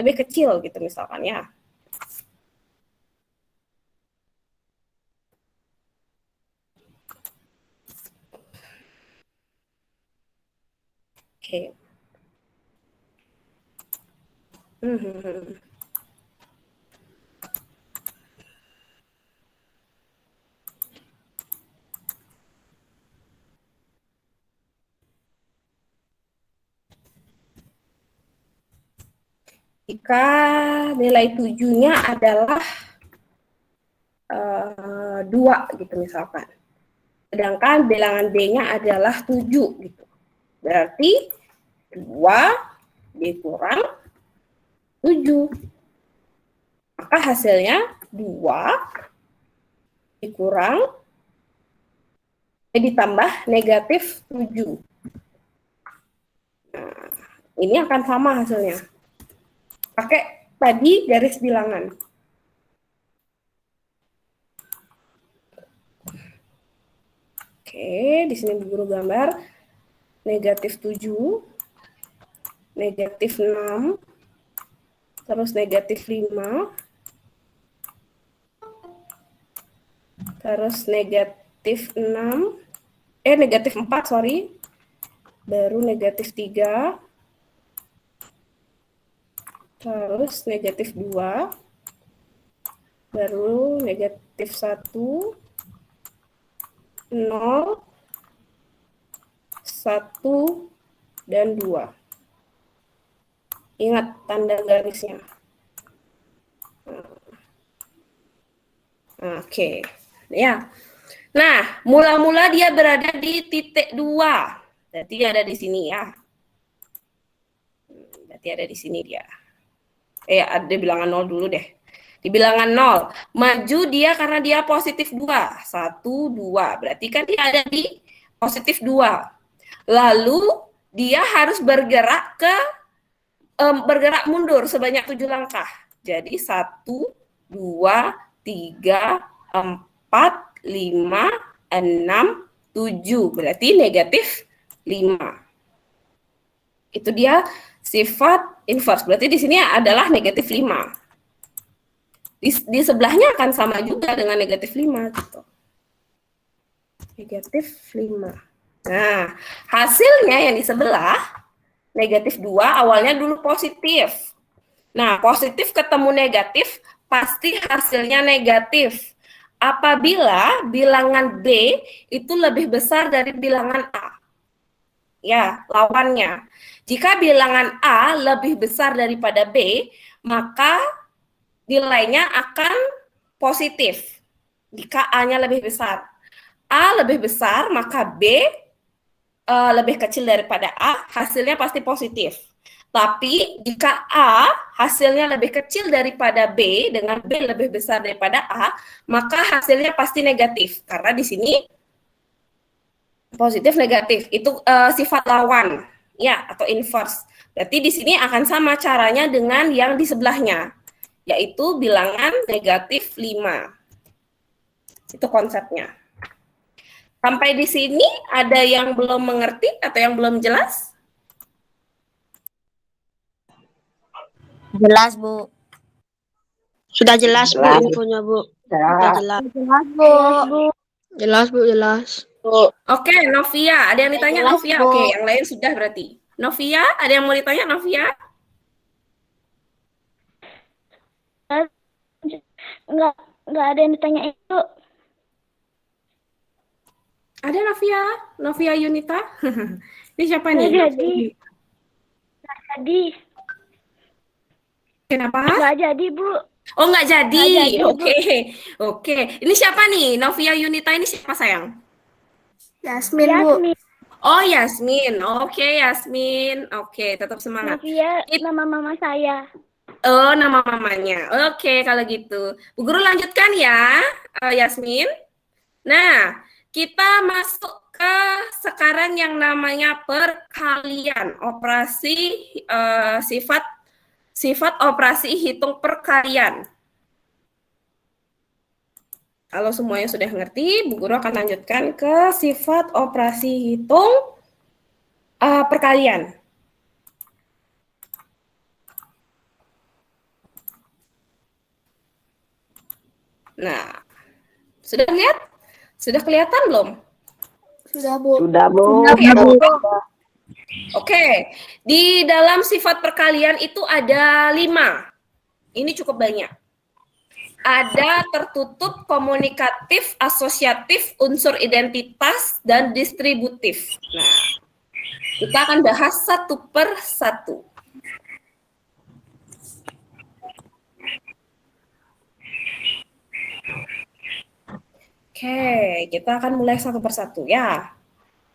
lebih kecil gitu misalkan ya. Oke. Jika nilai 7-nya adalah 2 gitu misalkan. Sedangkan bilangan B-nya adalah 7 gitu. Berarti 2 dikurang 7. Maka hasilnya 2 dikurang ditambah negatif 7. Nah, ini akan sama hasilnya. Pakai tadi garis bilangan. Oke, di sini Bu Guru gambar negatif 7, negatif 6, terus negatif 5, terus negatif 6, negatif 4, sorry, baru negatif 3, terus negatif 2, baru negatif 1, 0, 1, dan 2. Ingat tanda garisnya. Oke, ya. Nah, mula-mula dia berada di titik 2. Berarti ada di sini ya. Berarti ada di sini dia. Ada bilangan 0 dulu deh. Di bilangan 0, maju dia karena dia positif 2. 1, 2. Berarti kan dia ada di positif 2. Lalu dia harus bergerak mundur sebanyak 7 langkah. Jadi 1, 2, 3, 4, 5, 6, 7. Berarti negatif 5. Itu dia sifat inverse. Berarti di sini adalah negatif 5. Di sebelahnya akan sama juga dengan negatif 5. Gitu. Negatif 5. Nah, hasilnya yang di sebelah, negatif 2, awalnya dulu positif. Nah, positif ketemu negatif, pasti hasilnya negatif. Apabila bilangan B itu lebih besar dari bilangan A. Ya, lawannya. Jika bilangan A lebih besar daripada B, maka nilainya akan positif. Jika A-nya lebih besar. A lebih besar, maka B lebih kecil daripada A, hasilnya pasti positif. Tapi jika A hasilnya lebih kecil daripada B dengan B lebih besar daripada A, maka hasilnya pasti negatif. Karena di sini positif negatif itu sifat lawan ya atau inverse. Berarti di sini akan sama caranya dengan yang di sebelahnya, yaitu bilangan negatif 5. Itu konsepnya. Sampai di sini ada yang belum mengerti atau yang belum jelas? Jelas, Bu. Sudah jelas, Bu, Jelas. infonya, Bu. Sudah jelas. Jelas, Bu. Jelas, Bu, jelas. Oke, Novia. Ada yang ditanya, Jelas, Novia? Bu. Oke, yang lain sudah berarti. Novia, ada yang mau ditanya, Novia? Nggak ada yang ditanya itu. Ada Novia? Novia Yunita? Ini siapa nih? Nggak jadi. Nggak jadi. Kenapa? Nggak jadi, Bu. Oh, nggak jadi. Nggak jadi, Bu. Oke. Ini siapa nih? Novia Yunita ini siapa, sayang? Yasmin, Bu. Yasmin. Oh, Yasmin. Oke, Yasmin. Oke, tetap semangat. Novia, nama mama saya. Oh, nama mamanya. Oke, kalau gitu. Bu Guru lanjutkan ya, Yasmin. Nah, kita masuk ke sekarang yang namanya perkalian. Operasi sifat operasi hitung perkalian. Kalau semuanya sudah ngerti, Bu Guru akan lanjutkan ke sifat operasi hitung perkalian. Nah, sudah lihat? Sudah kelihatan belum? Sudah, Bu. Sudah, Bu. Oke, di dalam sifat perkalian itu ada 5. Ini cukup banyak. Ada tertutup, komunikatif, asosiatif, unsur identitas, dan distributif. Nah, kita akan bahas satu per satu. Oke, kita akan mulai satu persatu ya.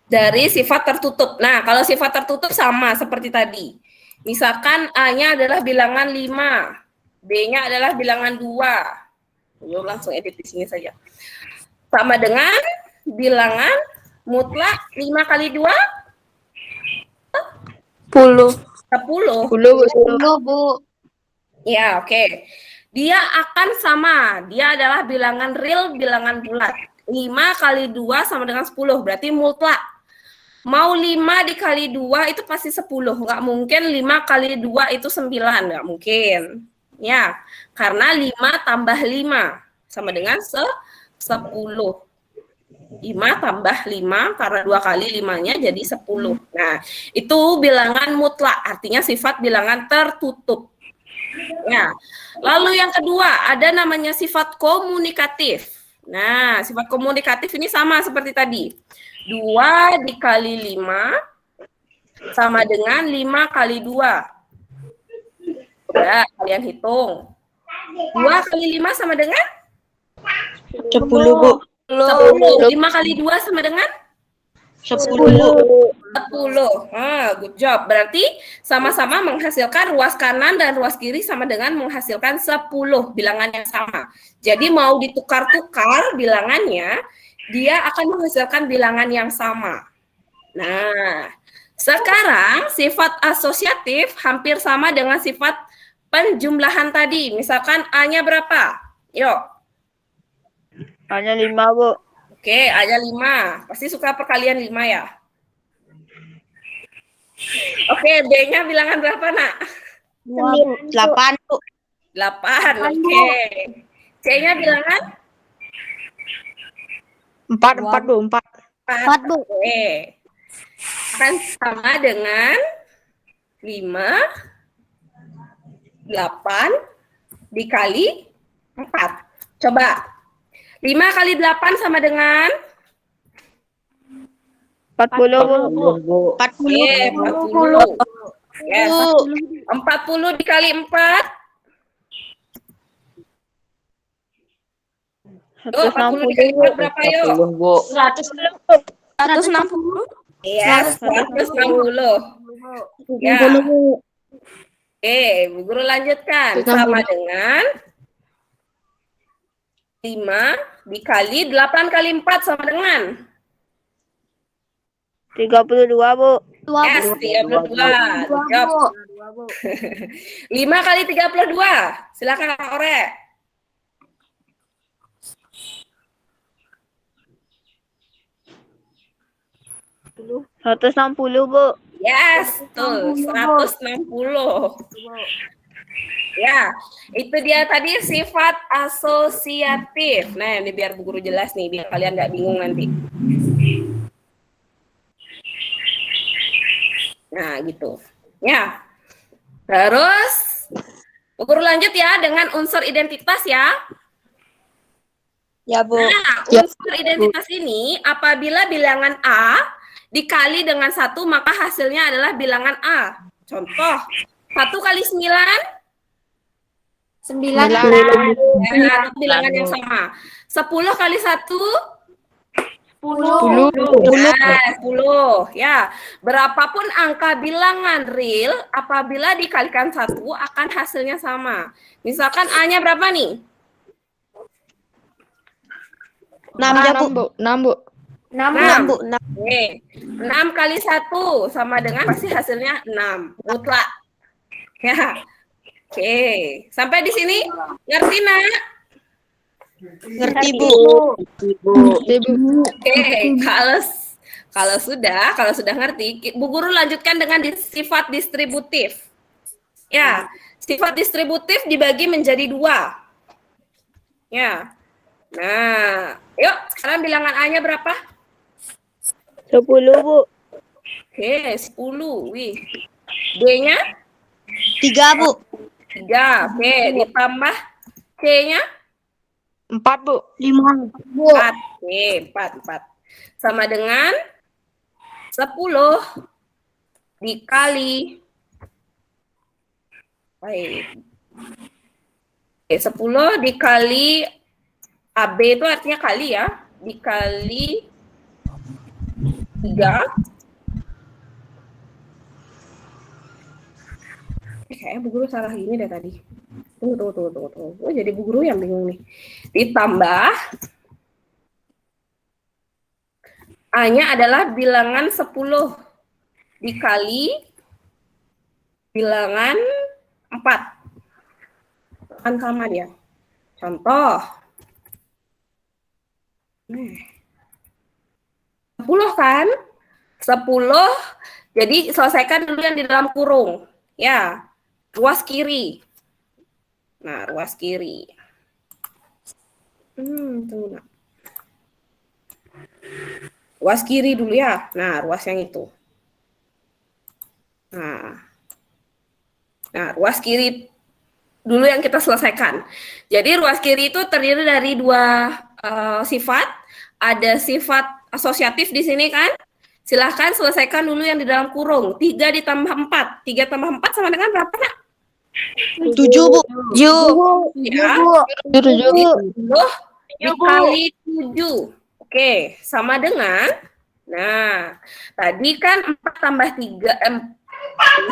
Dari sifat tertutup. Nah, kalau sifat tertutup sama seperti tadi. Misalkan A-nya adalah bilangan 5, B-nya adalah bilangan 2. Yuk langsung edit di sini saja. Sama dengan bilangan mutlak 5 kali 2? 10. 10. 10, Bu. Ya, oke. Dia akan sama. Dia adalah bilangan real, bilangan bulat. 5 kali 2 sama dengan 10, berarti mutlak. Mau 5 dikali 2 itu pasti 10, nggak mungkin 5 kali 2 itu 9, nggak mungkin. Ya, karena 5 tambah 5 sama dengan 10. 5 tambah 5, karena 2 kali 5-nya jadi 10. Nah, itu bilangan mutlak, artinya sifat bilangan tertutup. Ya. Lalu yang kedua, ada namanya sifat komunikatif. Nah, sifat komunikatif ini sama seperti tadi. 2 dikali 5 sama dengan 5 kali 2. Udah, kalian hitung. 2 kali 5 sama dengan? 10, Bu. 10. 5 kali 2 sama dengan? 10. 10. Good job. Berarti sama-sama menghasilkan ruas kanan dan ruas kiri sama dengan menghasilkan 10 bilangan yang sama. Jadi mau ditukar-tukar bilangannya, dia akan menghasilkan bilangan yang sama. Nah, sekarang sifat asosiatif hampir sama dengan sifat penjumlahan tadi. Misalkan A-nya berapa? Yuk. Hanya 5, Bu. Oke, A-nya 5. Pasti suka perkalian 5 ya? Oke, B-nya bilangan berapa, Nak? 8, Bu. 8. Oke. C-nya bilangan? 4, Bu. 4. 4, Bu. Oke. Akan sama dengan 5, 8 dikali 4. Coba. 5 kali 8 sama dengan? 40, Bu. 40. 40. Yes. 40 dikali 4. 40 dikali 4 berapa yuk? 40, Bu. 160. Yes, 160. Ya. Oke, Bu Guru lanjutkan. Sama dengan 5 dikali 8 kali 4 sama dengan? 32, Bu. Yes, 32. Good job. 5 kali 32. Silakan Kak Ore. 160, Bu. Yes, tuh 160. Ya, itu dia tadi sifat asosiatif. Nah, ini biar Bu Guru jelas nih, biar kalian nggak bingung nanti. Nah, gitu. Ya. Terus, Bu Guru lanjut ya dengan unsur identitas ya. Ya, Bu. Nah, unsur identitas ini apabila bilangan A dikali dengan 1, maka hasilnya adalah bilangan A. Contoh, 1 kali 9? 9. Nah, bilangan yang sama. 10 kali 1? 10. 10. Ya, berapapun angka bilangan real, apabila dikalikan 1 akan hasilnya sama. Misalkan A-nya berapa nih? 6, Bu. 6, Bu. 6. Bu. Oke. 6 kali 1 sama dengan pasti hasilnya 6. Mutlak. Ya. Oke. Sampai di sini ngerti, Nak? Ngerti, Bu. Oke, kalau sudah ngerti, Bu Guru lanjutkan dengan sifat distributif. Ya, sifat distributif dibagi menjadi 2. Ya. Nah, yuk sekarang bilangan A-nya berapa? 10, Bu. Oke, 10. Wih. D-nya? 3, Bu. 3. Oke, ditambah C-nya? 4, Bu. 5. 4. Oke, 4. Sama dengan 10 dikali. Baik. Oke, 10 dikali AB itu artinya kali ya. Dikali 3. Kayaknya Bu Guru salah ini deh tadi. Tunggu. Oh, jadi Bu Guru yang bingung nih. Ditambah A-nya adalah bilangan 10 dikali bilangan 4. Kan sama dia. Contoh. 10 kan? 10. Jadi selesaikan dulu yang di dalam kurung. Ya. Ruas kiri. Nah, ruas kiri. Tunggu. Ruas kiri dulu ya. Nah, ruas yang itu. Nah, ruas kiri dulu yang kita selesaikan. Jadi ruas kiri itu terdiri dari dua sifat. Ada sifat asosiatif di sini kan? Silahkan selesaikan dulu yang di dalam kurung. 3 ditambah 4. 3 tambah 4 sama dengan berapa, nak? 7, Bu. 7. Ya. 7. 10 dikali 7. Oke, sama dengan, nah, tadi kan 4 tambah 3,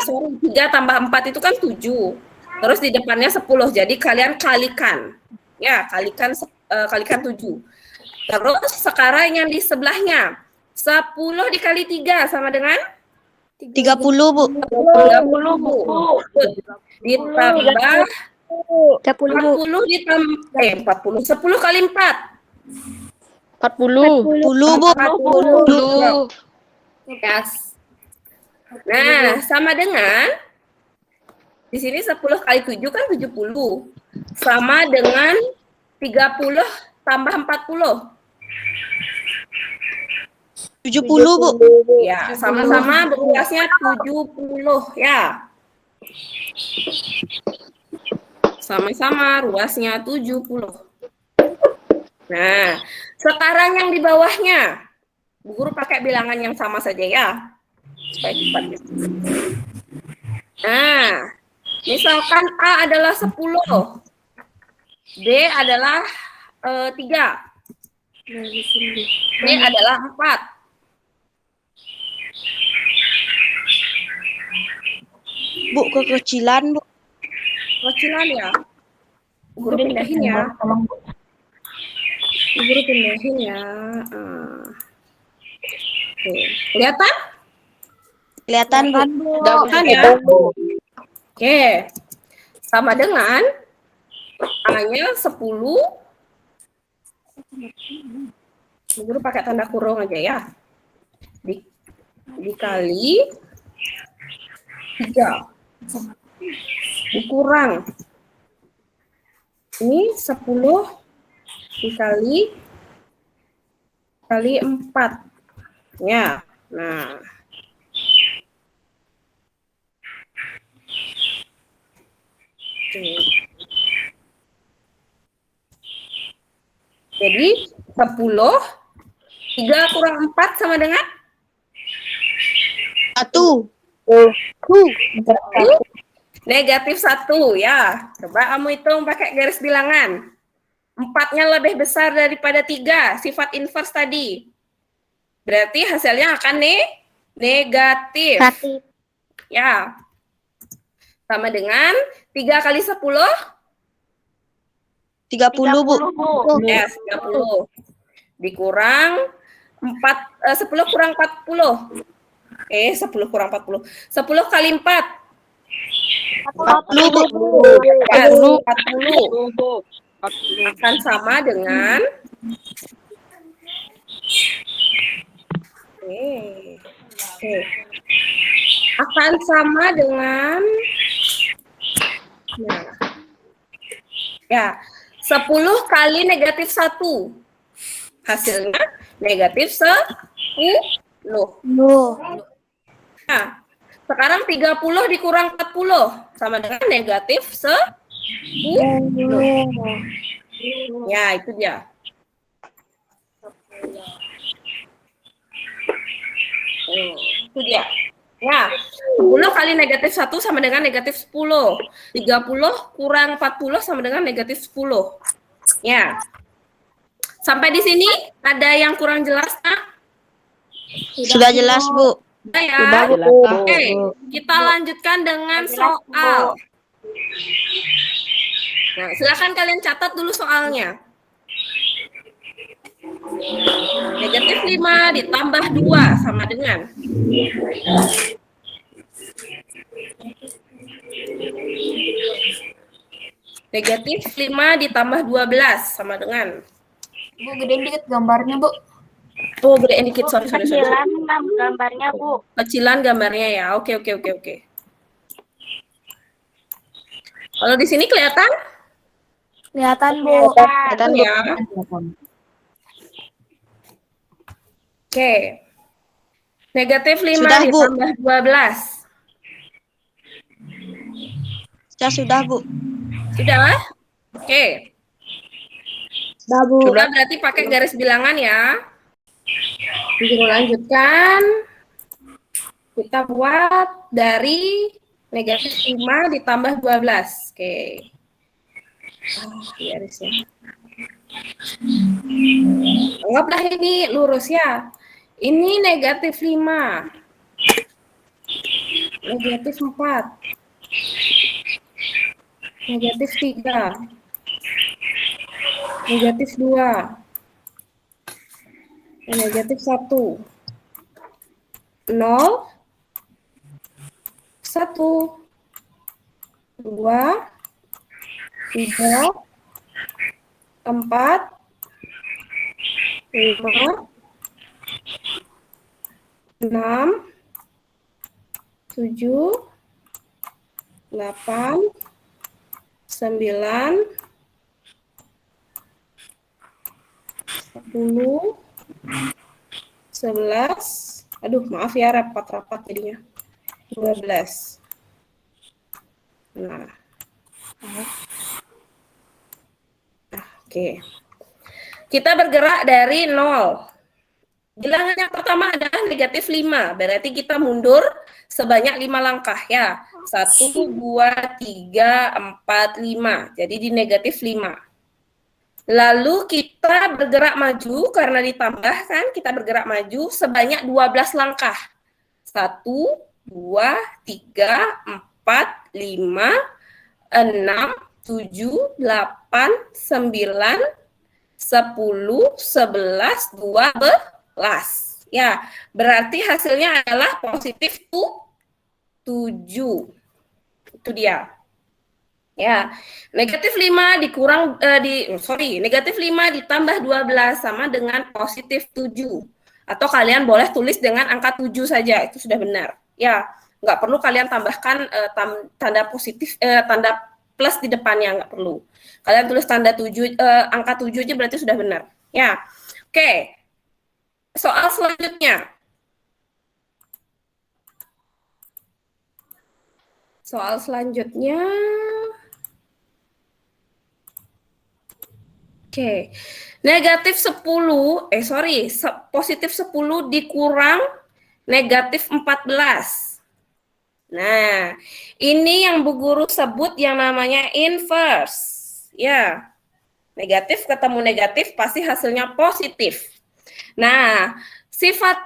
3 tambah 4 itu kan 7. Terus di depannya 10, jadi kalian kalikan. Ya, kalikan 7. Terus sekarang yang di sebelahnya, 10 dikali 3 sama dengan? 30, Bu. 30, Bu. Ditambah 40 ditambah 40. 10 kali 4. 40, Bu. 40. Yes. Nah, sama dengan di sini 10 kali 7 kan 70. Sama dengan 30 tambah 40. 70, Bu. Ya, sama-sama berulasnya 70 ya. Sama-sama ruasnya 70. Nah, sekarang yang di bawahnya. Bu Guru pakai bilangan yang sama saja ya. Supaya cepat. Nah, misalkan A adalah 10. B adalah 3. B adalah 4. Bu, kekecilan, Bu. Kecilan ya. Bu Guru pindahin ya. Bu Guru pindahin ya. Oke. Kelihatan? Kelihatan, Bu. Kelihatan ya. Oke. Sama dengan A-nya 10. Bu Guru pakai tanda kurung aja ya. Dikali 3. Dikurang. Ini 10 dikali 4. Ya. Nah. Oke. Jadi 10 3 kurang 4 sama dengan 1. negatif 1 ya. Coba kamu hitung pakai garis bilangan. 4-nya lebih besar daripada 3, sifat inverse tadi. Berarti hasilnya akan negatif. Ya. Sama dengan 3 kali 10? 30, Bu. Yes, 30. Dikurang 10 kurang 40. 10 kurang 40. 10 kali 4. 40, Bu. Yes, 40. Akan sama dengan akan sama dengan ya 10 kali negatif 1. Hasilnya negatif 10. Nah, sekarang 30 dikurang 40 sama dengan negatif 10. Ya, itu dia. Itu dia. Ya, 10 kali negatif 1 sama dengan negatif 10. 30 kurang 40 sama dengan negatif 10. Ya. Sampai di sini ada yang kurang jelas, Nak? Sudah jelas, Bu. Sudah ya? Oke, kita lanjutkan dengan soal. Nah, silakan kalian catat dulu soalnya. Negatif 5 ditambah 2 sama dengan negatif 5 ditambah 12 sama dengan Bu, gedein dikit gambarnya, Bu. Oh, gedein dikit, sorry. Kecilan gambarnya, Bu. Kecilan gambarnya ya. Oke. Kalau di sini kelihatan? Kelihatan, Bu. Kelihatan, Bu. Ya. Oke. Negatif 5 Sudah, Bu. ditambah 12. Sudah, Bu. Sudah? Oke. Sudah, Bu. Kita berarti pakai garis bilangan ya. Kita lanjutkan. Kita buat dari negatif 5 ditambah 12. Oke. Garisnya. Anggaplah ini lurus ya. Ini negatif 5. Negatif 4. Negatif 3. Negatif 2. Negatif 1. 0. 1. 2. 3. 4. 5. 6. 7. 8. 9. 10, 11, aduh maaf ya rapat-rapat jadinya, 12. Nah, oke. Kita bergerak dari 0. Bilangan yang pertama adalah negatif 5, berarti kita mundur sebanyak 5 langkah ya. 1, 2, 3, 4, 5. Jadi di negatif 5. Lalu kita bergerak maju, karena ditambahkan kita bergerak maju sebanyak 12 langkah. 1, 2, 3, 4, 5, 6, 7, 8, 9, 10, 11, 12. Ya, berarti hasilnya adalah positif 7. Itu dia. Ya, negatif 5 dikurang negatif 5 ditambah 12 sama dengan positif 7. Atau kalian boleh tulis dengan angka 7 saja, itu sudah benar. Ya, nggak perlu kalian tambahkan tanda positif, tanda plus di depannya, nggak perlu. Kalian tulis tanda 7, angka 7 aja berarti sudah benar. Ya, oke. Soal selanjutnya. Soal selanjutnya. Oke, negatif 10, positif 10 dikurang negatif 14. Nah, ini yang Bu Guru sebut yang namanya inverse. Ya, negatif ketemu negatif pasti hasilnya positif. Nah, sifat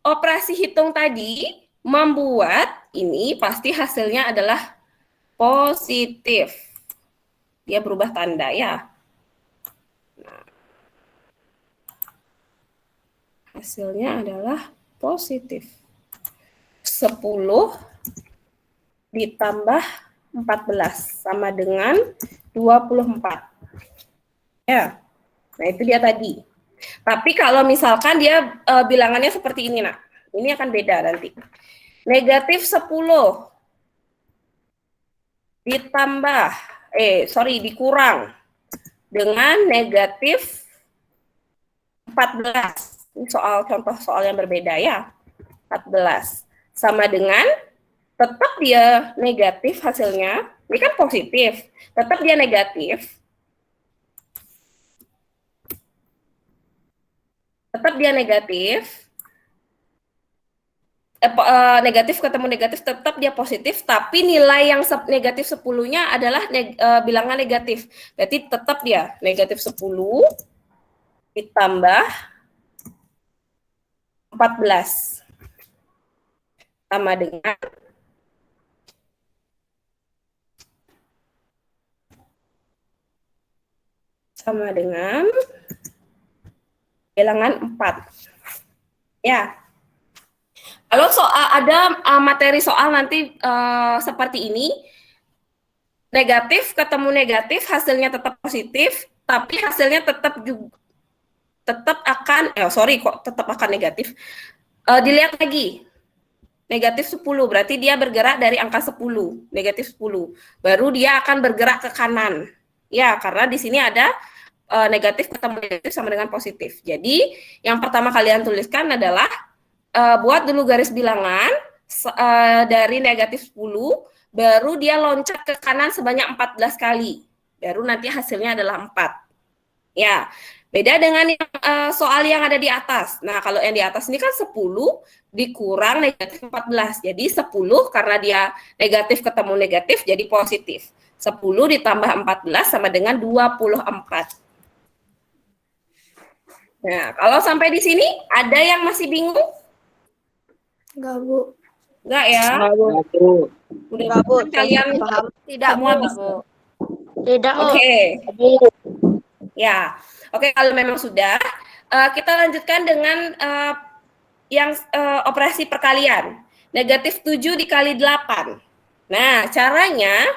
operasi hitung tadi membuat ini pasti hasilnya adalah positif. Dia berubah tanda ya. Hasilnya adalah positif. 10 ditambah 14 sama dengan 24. Ya, nah itu dia tadi. Tapi kalau misalkan dia bilangannya seperti ini, nak, ini akan beda nanti. Negatif 10 ditambah, dikurang dengan negatif 14. Ini contoh soal yang berbeda ya. 14 sama dengan tetap dia negatif hasilnya. Ini kan positif, tetap dia negatif. Tetap dia negatif. Negatif ketemu negatif, tetap dia positif, tapi nilai yang negatif 10-nya adalah bilangan negatif. Berarti tetap dia negatif 10 ditambah 14 sama dengan bilangan 4. Ya. Kalau ada materi soal nanti seperti ini, negatif ketemu negatif, hasilnya tetap positif, tapi hasilnya tetap juga tetap akan tetap akan negatif. Dilihat lagi. Negatif 10, berarti dia bergerak dari angka 10, negatif 10. Baru dia akan bergerak ke kanan. Ya, karena di sini ada negatif ketemu negatif sama dengan positif. Jadi, yang pertama kalian tuliskan adalah buat dulu garis bilangan dari negatif 10, baru dia loncat ke kanan sebanyak 14 kali. Baru nanti hasilnya adalah 4. Ya, beda dengan yang soal yang ada di atas. Nah, kalau yang di atas ini kan 10 dikurang negatif 14. Jadi 10 karena dia negatif ketemu negatif jadi positif. 10 ditambah 14 sama dengan 24. Nah, kalau sampai di sini ada yang masih bingung? Enggak, Bu. Enggak ya? Satu. Udah kalian paham. Tidak, semua Bu. bisa. Tidak, Bu. Oke. Ya. Oke, kalau memang sudah, kita lanjutkan dengan yang operasi perkalian. Negatif 7 dikali 8. Nah, caranya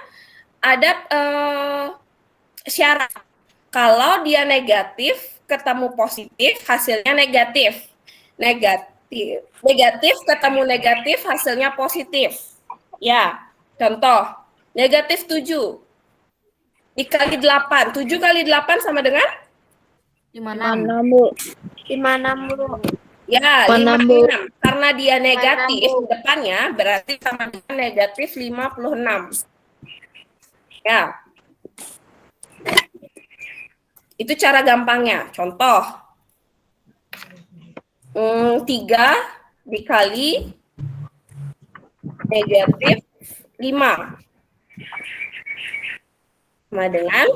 ada syarat. Kalau dia negatif ketemu positif, hasilnya negatif. Negatif ketemu negatif, hasilnya positif. Ya, contoh. Negatif 7 dikali 8. 7 kali 8 sama dengan? 56. Bu? 56, Bu. Ya, 56. 56, Karena dia negatif di depannya, berarti sama dengan negatif 56. Ya. Itu cara gampangnya. Contoh. 3 dikali negatif 5. Sama dengan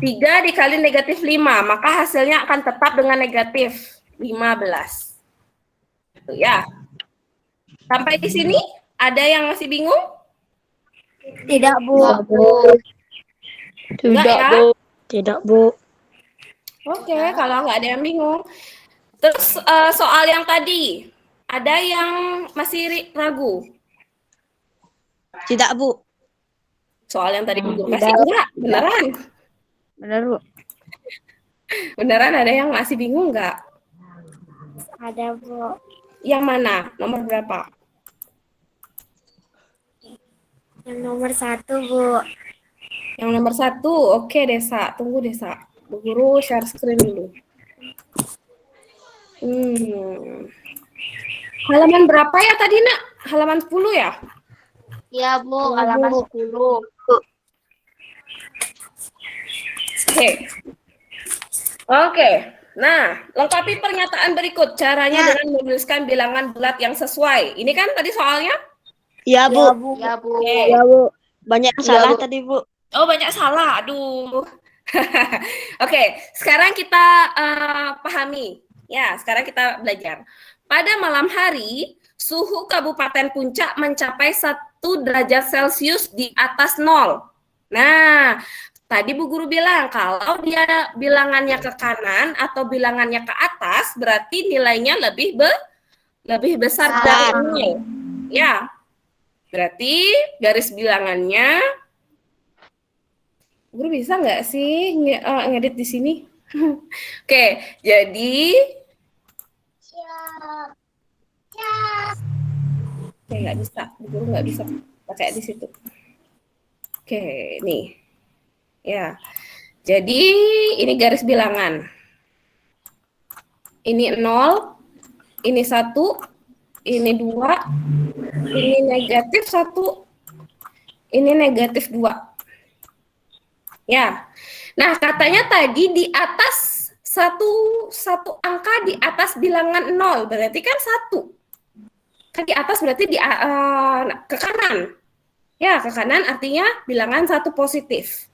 3 dikali negatif 5. Maka hasilnya akan tetap dengan negatif 15. Itu ya. Sampai di sini ada yang masih bingung? Tidak, Bu. Enggak ya? Bu. Tidak, Bu. Oke, kalau nggak ada yang bingung. Terus soal yang tadi, ada yang masih ragu? Tidak, Bu. Soal yang tadi Bu kasih enggak? Beneran? Benar, Bu. Beneran ada yang masih bingung nggak? Ada, Bu. Yang mana? Nomor berapa? Yang nomor 1, Bu. Yang nomor 1, oke Desa. Tunggu Desa. Bu Guru share screen dulu. Halaman berapa ya tadi Nak? Halaman 10 ya? Iya, Bu, halaman 10. Oke. Nah, lengkapi pernyataan berikut. Caranya dengan menuliskan bilangan bulat yang sesuai. Ini kan tadi soalnya? Iya, Bu. Iya, Bu. Oke. Iya, Bu. Banyak yang Iya, salah Bu. tadi, Bu. Oh, banyak salah. Aduh. Oke, sekarang kita pahami. Ya, sekarang kita belajar. Pada malam hari, suhu Kabupaten Puncak mencapai 1 derajat Celcius di atas 0. Nah, tadi Bu Guru bilang kalau dia bilangannya ke kanan atau bilangannya ke atas, berarti nilainya lebih besar dari 0. Ya, berarti garis bilangannya, Guru bisa nggak sih ngedit di sini? Oke, jadi oke, nggak bisa, Guru nggak bisa pakai di situ. Oke, nih, ya. Jadi ini garis bilangan. Ini 0, ini 1, ini 2, ini negatif 1, ini negatif 2. Ya, nah katanya tadi di atas satu angka di atas bilangan 0, berarti kan 1. Kan di atas berarti ke kanan. Ya, ke kanan artinya bilangan 1 positif.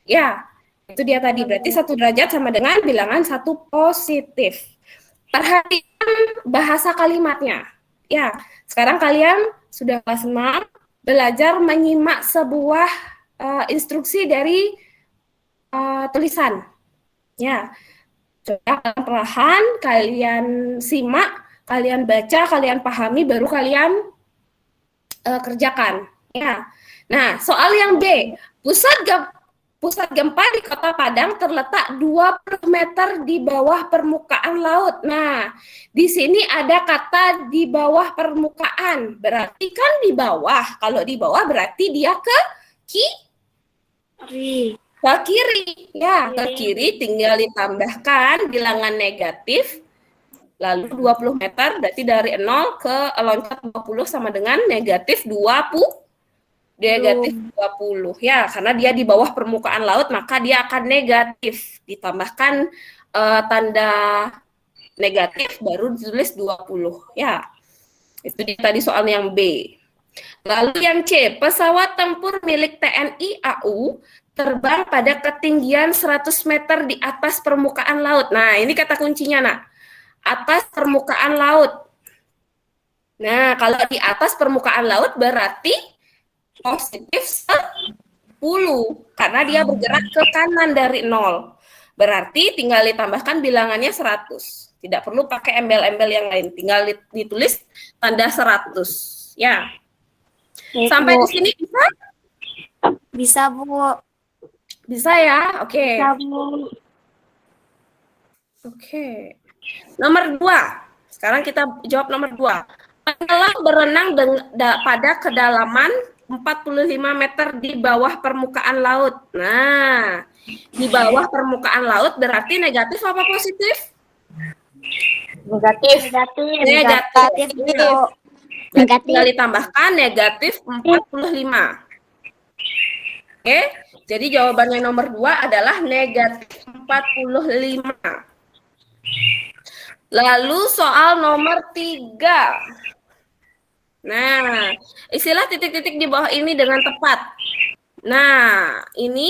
Ya, itu dia tadi, berarti 1 derajat sama dengan bilangan 1 positif. Perhatikan bahasa kalimatnya. Ya, sekarang kalian sudah kelas 6, belajar menyimak sebuah instruksi dari tulisan. Ya, coba perlahan kalian simak, kalian baca, kalian pahami, baru kalian kerjakan. Ya. Nah, soal yang B, Pusat gempa di Kota Padang terletak 20 meter di bawah permukaan laut. Nah, di sini ada kata di bawah permukaan. Berarti kan di bawah. Kalau di bawah berarti dia ke kiri. Ya, ke kiri tinggal ditambahkan bilangan negatif. Lalu 20 meter berarti dari 0 ke loncat 20 sama dengan negatif 20 ya, karena dia di bawah permukaan laut maka dia akan negatif, ditambahkan tanda negatif baru ditulis 20 ya. Itu tadi soal yang B. Lalu yang C, pesawat tempur milik TNI AU terbang pada ketinggian 100 meter di atas permukaan laut. Nah, ini kata kuncinya, Nak. Atas permukaan laut. Nah, kalau di atas permukaan laut berarti positif 10 karena dia bergerak ke kanan dari 0. Berarti tinggal ditambahkan bilangannya 100. Tidak perlu pakai embel-embel yang lain, tinggal ditulis tanda 100 ya. Sampai di sini bisa? Bisa, Bu. Bisa ya? Oke. Bisa, Bu. Oke. Nomor 2. Sekarang kita jawab nomor 2. Penyelam berenang pada kedalaman 45 meter di bawah permukaan laut. Nah, di bawah permukaan laut berarti negatif apa positif? Negatif. Negatif. Negatif. Tinggal ditambahkan negatif 45. Oke, jadi jawabannya nomor 2 adalah negatif 45. Lalu soal nomor 3. Nah, isilah titik-titik di bawah ini dengan tepat. Nah, ini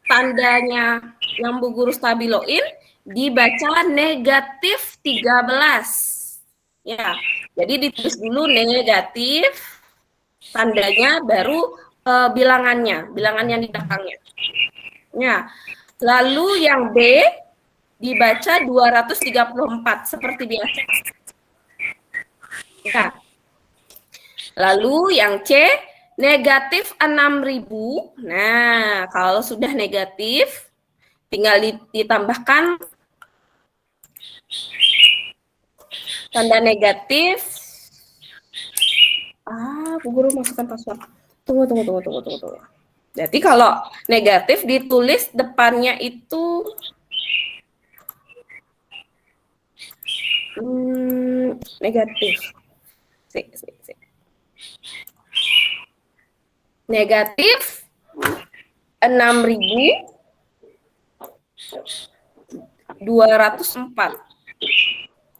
tandanya yang Bu Guru stabiloin dibaca negatif 13. Ya, jadi ditulis dulu negatif, tandanya baru bilangannya di belakangnya. Ya, lalu yang B dibaca 234 seperti biasa. Ya. Lalu yang C negatif 6.000. Nah, kalau sudah negatif tinggal ditambahkan tanda negatif. Bu Guru masukkan password. Tunggu. Jadi kalau negatif ditulis depannya itu negatif. Negatif 6.204.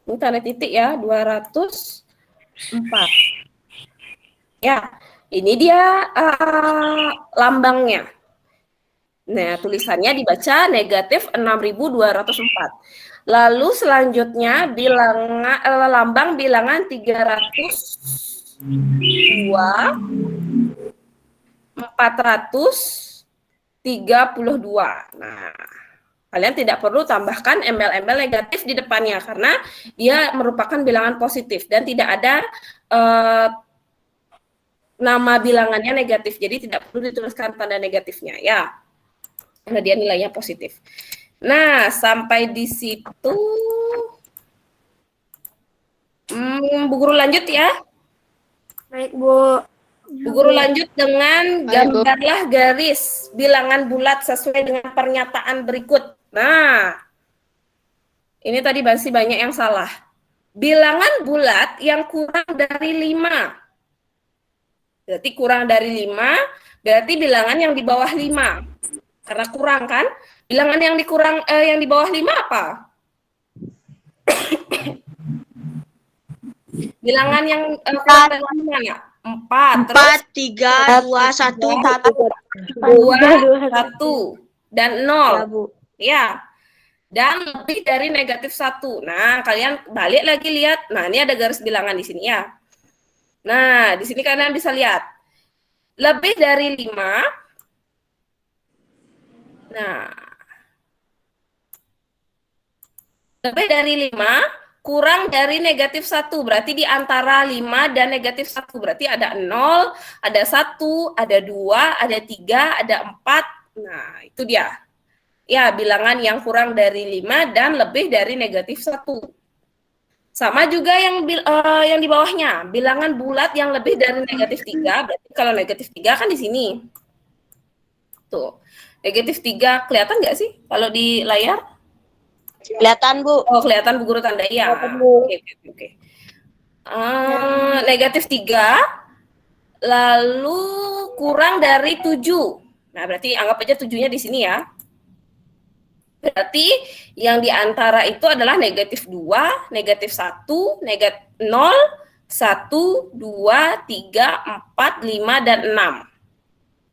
Ini tanda titik ya, 204. Ya, ini dia lambangnya. Nah, tulisannya dibaca negatif 6.204. Lalu selanjutnya lambang bilangan 302, 432. Nah, kalian tidak perlu tambahkan embel-embel negatif di depannya karena dia merupakan bilangan positif dan tidak ada nama bilangannya negatif. Jadi tidak perlu dituliskan tanda negatifnya ya. Karena dia nilainya positif. Nah, sampai di situ Bu Guru lanjut ya. Baik, Bu. Bu Guru lanjut dengan gambarlah garis bilangan bulat sesuai dengan pernyataan berikut. Nah, ini tadi masih banyak yang salah. Bilangan bulat yang kurang dari 5. Berarti kurang dari 5, berarti bilangan yang di bawah 5. Karena kurang kan? Bilangan yang yang di bawah 5 apa? Bilangan yang kurang dari 5 ya? 4, 3, 2, 1, 1 dan 0. Ya. Dan lebih dari negatif 1. Nah, kalian balik lagi lihat. Nah, ini ada garis bilangan di sini ya. Nah, di sini kalian bisa lihat. Lebih dari 5. Nah, lebih dari 5 kurang dari negatif 1, berarti di antara 5 dan negatif 1, berarti ada 0, ada 1, ada 2, ada 3, ada 4, Nah, itu dia. Ya, bilangan yang kurang dari 5 dan lebih dari negatif 1. Sama juga yang di bawahnya, bilangan bulat yang lebih dari negatif 3, berarti kalau negatif 3 kan di sini. Tuh, negatif 3 kelihatan nggak sih kalau di layar? Kelihatan, Bu. Oh, kelihatan Bu Guru tanda ya. Oke. Negatif 3, lalu kurang dari 7. Nah, berarti anggap aja 7-nya di sini ya. Berarti yang di antara itu adalah negatif 2, negatif 1, negatif 0, 1, 2, 3, 4, 5, dan 6.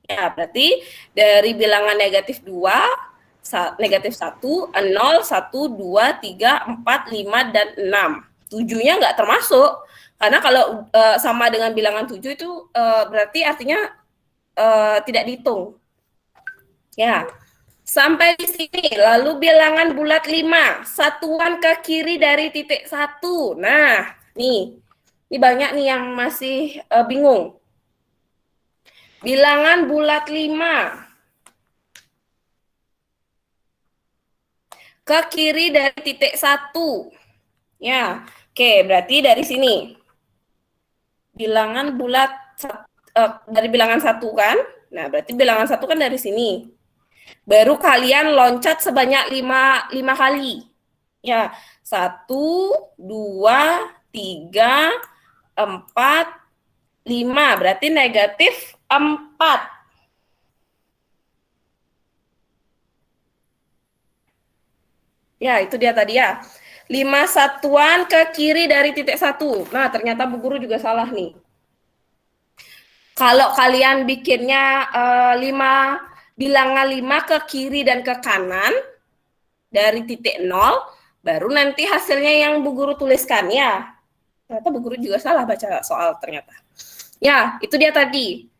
Ya, berarti dari bilangan negatif 2, negatif 1, 0, 1, 2, 3, 4, 5, dan 6. 7-nya nggak termasuk. Karena kalau sama dengan bilangan 7 itu berarti artinya tidak dihitung. Ya. Sampai di sini, lalu bilangan bulat 5, satuan ke kiri dari titik 1. Nah, ini banyak nih yang masih bingung. Bilangan bulat 5 ke kiri dari titik 1. Ya, oke, berarti dari sini. Bilangan bulat dari bilangan 1 kan? Nah, berarti bilangan 1 kan dari sini. Baru kalian loncat sebanyak 5 kali. Ya, 1, 2, 3, 4, 5. Berarti negatif 4. Ya, itu dia tadi ya. 5 satuan ke kiri dari titik 1. Nah, ternyata Bu Guru juga salah nih. Kalau kalian bikinnya 5 bilangan 5 ke kiri dan ke kanan dari titik 0, baru nanti hasilnya yang Bu Guru tuliskan ya. Ternyata Bu Guru juga salah baca soal ternyata. Ya, itu dia tadi.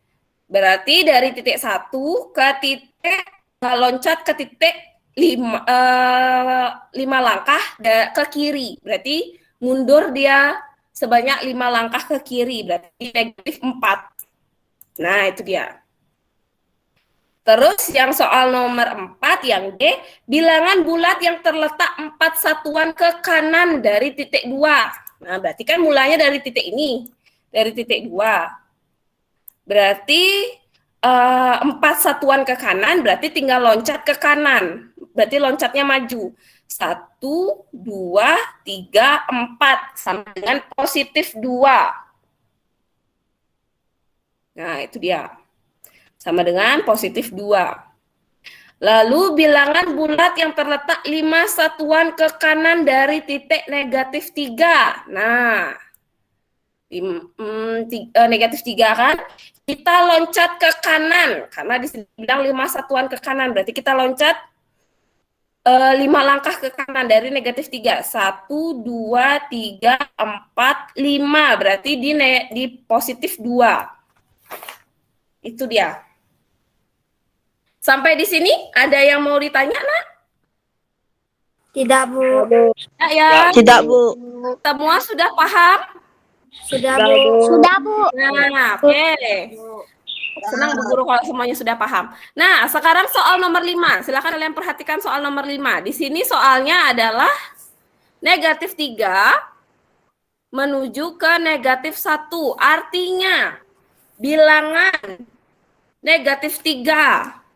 Berarti dari titik 1 ke titik loncat ke titik 5 langkah ke kiri. Berarti mundur dia sebanyak 5 langkah ke kiri. Berarti negatif 4. Nah, itu dia. Terus yang soal nomor 4, yang D, bilangan bulat yang terletak 4 satuan ke kanan dari titik 2. Nah, berarti kan mulanya dari titik ini, dari titik 2. Berarti 4 satuan ke kanan, berarti tinggal loncat ke kanan. Berarti loncatnya maju. 1, 2, 3, 4. Sama dengan positif 2. Nah, itu dia. Sama dengan positif 2. Lalu bilangan bulat yang terletak 5 satuan ke kanan dari titik negatif 3. Nah, negatif 3 kan? Kita loncat ke kanan. Karena di sini bilang 5 satuan ke kanan. Berarti kita loncat 5 langkah ke kanan dari negatif 3. 1, 2, 3, 4, 5. Berarti di positif 2. Itu dia. Sampai di sini ada yang mau ditanya, nak? Tidak, Bu. Ya. Tidak, Bu. Semua sudah paham? Sudah, Bu. Sudah, Bu. Nah, oke. Senang Bu Guru kalau semuanya sudah paham. Nah, sekarang soal nomor 5. Silakan kalian perhatikan soal nomor 5. Di sini soalnya adalah negatif 3 menuju ke negatif 1. Artinya bilangan negatif 3.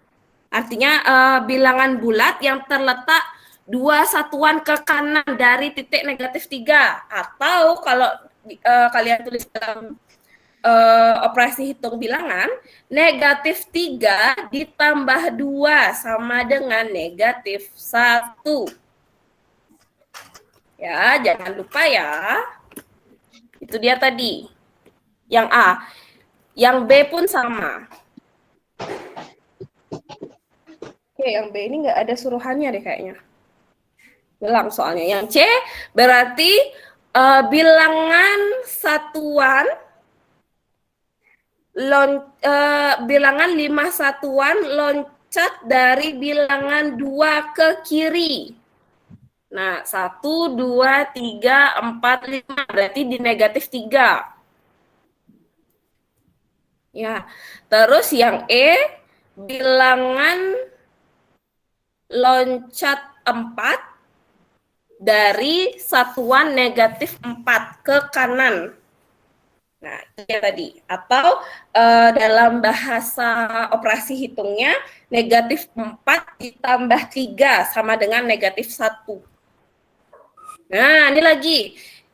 Artinya bilangan bulat yang terletak 2 satuan ke kanan dari titik negatif 3. Atau kalau kalian tulis dalam operasi hitung bilangan, negatif 3 ditambah 2 sama dengan negatif 1. Ya, jangan lupa ya. Itu dia tadi. Yang A. Yang B pun sama. Oke, yang B ini nggak ada suruhannya deh kayaknya. Bilang soalnya. Yang C berarti bilangan satuan, bilangan 5 satuan loncat dari bilangan 2 ke kiri. Nah, 1, 2, 3, 4, 5. Berarti di negatif 3. Ya, terus yang E, bilangan loncat 4 dari satuan negatif 4 ke kanan. Nah, itu ya tadi. Atau dalam bahasa operasi hitungnya, negatif 4 ditambah 3 sama dengan negatif 1. Nah, ini lagi.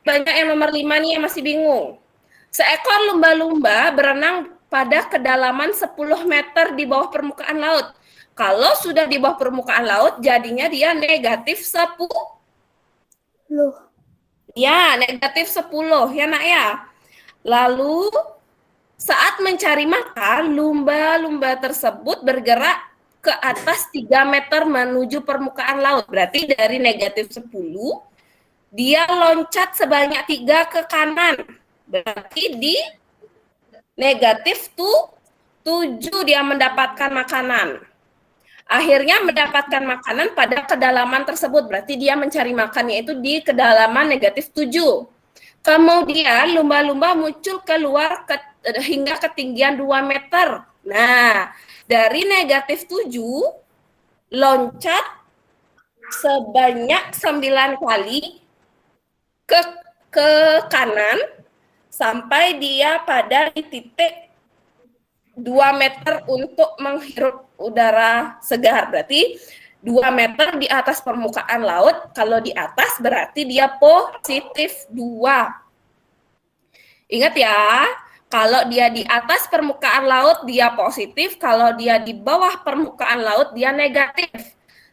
Banyak yang nomor 5 nih yang masih bingung. Seekor lumba-lumba berenang pada kedalaman 10 meter di bawah permukaan laut. Kalau sudah di bawah permukaan laut, jadinya dia negatif 10. Ya, negatif 10 ya nak ya. Lalu saat mencari makan, lumba-lumba tersebut bergerak ke atas 3 meter menuju permukaan laut. Berarti dari negatif 10, dia loncat sebanyak 3 ke kanan. Berarti di negatif 7 dia mendapatkan makanan. Akhirnya mendapatkan makanan pada kedalaman tersebut. Berarti dia mencari makannya itu di kedalaman negatif 7. Kemudian lumba-lumba muncul keluar hingga ketinggian 2 meter. Nah, dari negatif 7, loncat sebanyak 9 kali ke kanan sampai dia pada titik 2 meter untuk menghirup udara segar. Berarti 2 meter di atas permukaan laut. Kalau di atas berarti dia positif 2. Ingat ya, kalau dia di atas permukaan laut dia positif, kalau dia di bawah permukaan laut dia negatif.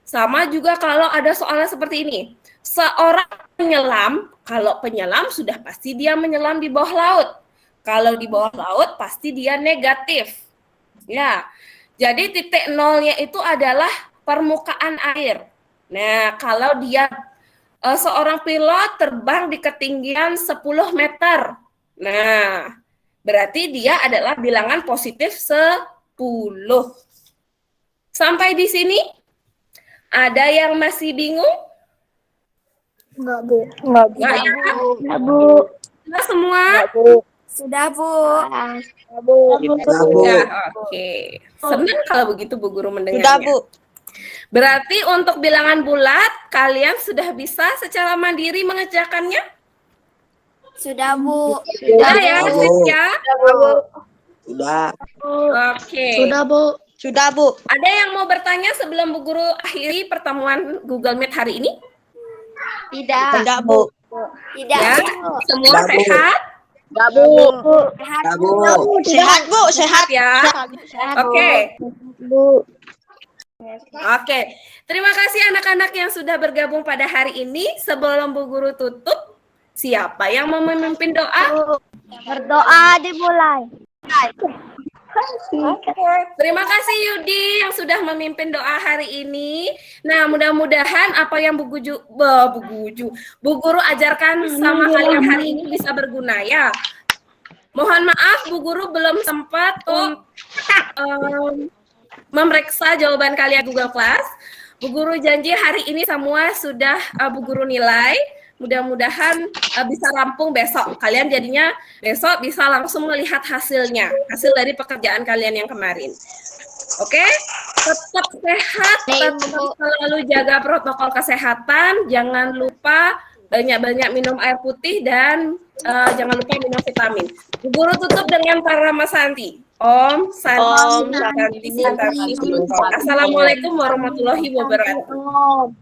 Sama juga kalau ada soalnya seperti ini. Seorang penyelam, kalau penyelam sudah pasti dia menyelam di bawah laut. Kalau di bawah laut pasti dia negatif. Ya, jadi titik nolnya itu adalah permukaan air. Nah, kalau dia seorang pilot terbang di ketinggian 10 meter. Nah, berarti dia adalah bilangan positif 10. Sampai di sini ada yang masih bingung? Enggak, Bu. Enggak ya? Enggak, Bu. Sudah semua? Sudah, Bu. Sudah, oke. Senang kalau begitu Bu Guru mendengarnya. Sudah, Bu. Berarti untuk bilangan bulat, kalian sudah bisa secara mandiri mengerjakannya? Sudah, Bu. Sudah ya, Sis ya? Sudah. Oke. Bu. Sudah, Bu. Ada yang mau bertanya sebelum Bu Guru akhiri pertemuan Google Meet hari ini? Tidak, Bu. Tidak, Ya, Bu. semua Sudah, Bu. sehat? Sudah, Bu. Sehat, Sudah, Bu. Bu. Sehat, Bu. Sehat. Ya. Sehat, Oke. Bu. Oke. Terima kasih anak-anak yang sudah bergabung pada hari ini. Sebelum Bu Guru tutup, siapa yang mau memimpin doa? Berdoa dimulai. Terima kasih Yudi yang sudah memimpin doa hari ini. Nah, mudah-mudahan apa yang Bu Guru ajarkan sama kalian hari ini bisa berguna ya. Mohon maaf Bu Guru belum sempat memeriksa jawaban kalian Google Class. Bu Guru janji hari ini semua sudah Bu Guru nilai. Mudah-mudahan bisa rampung besok. Kalian jadinya besok bisa langsung melihat hasilnya, hasil dari pekerjaan kalian yang kemarin. Oke? Tetap sehat, tetap selalu jaga protokol kesehatan. Jangan lupa banyak-banyak minum air putih dan jangan lupa minum vitamin. Bu Guru tutup dengan para Mas Santi. Om Santi. Assalamualaikum warahmatullahi wabarakatuh.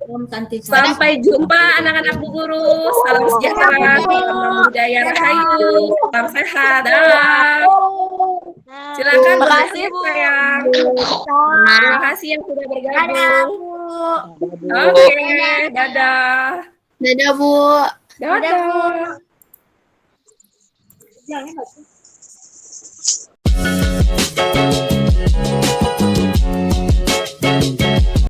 Sampai jumpa anak-anak Bu Guru. Salam sejahtera, salam budaya rahayu, salam sehat. Dah. Silakan Terima kasih, Bu. sayang. Terima kasih yang sudah bergabung. Oke, dadah. Dadah, Bu. Dadah. Bu.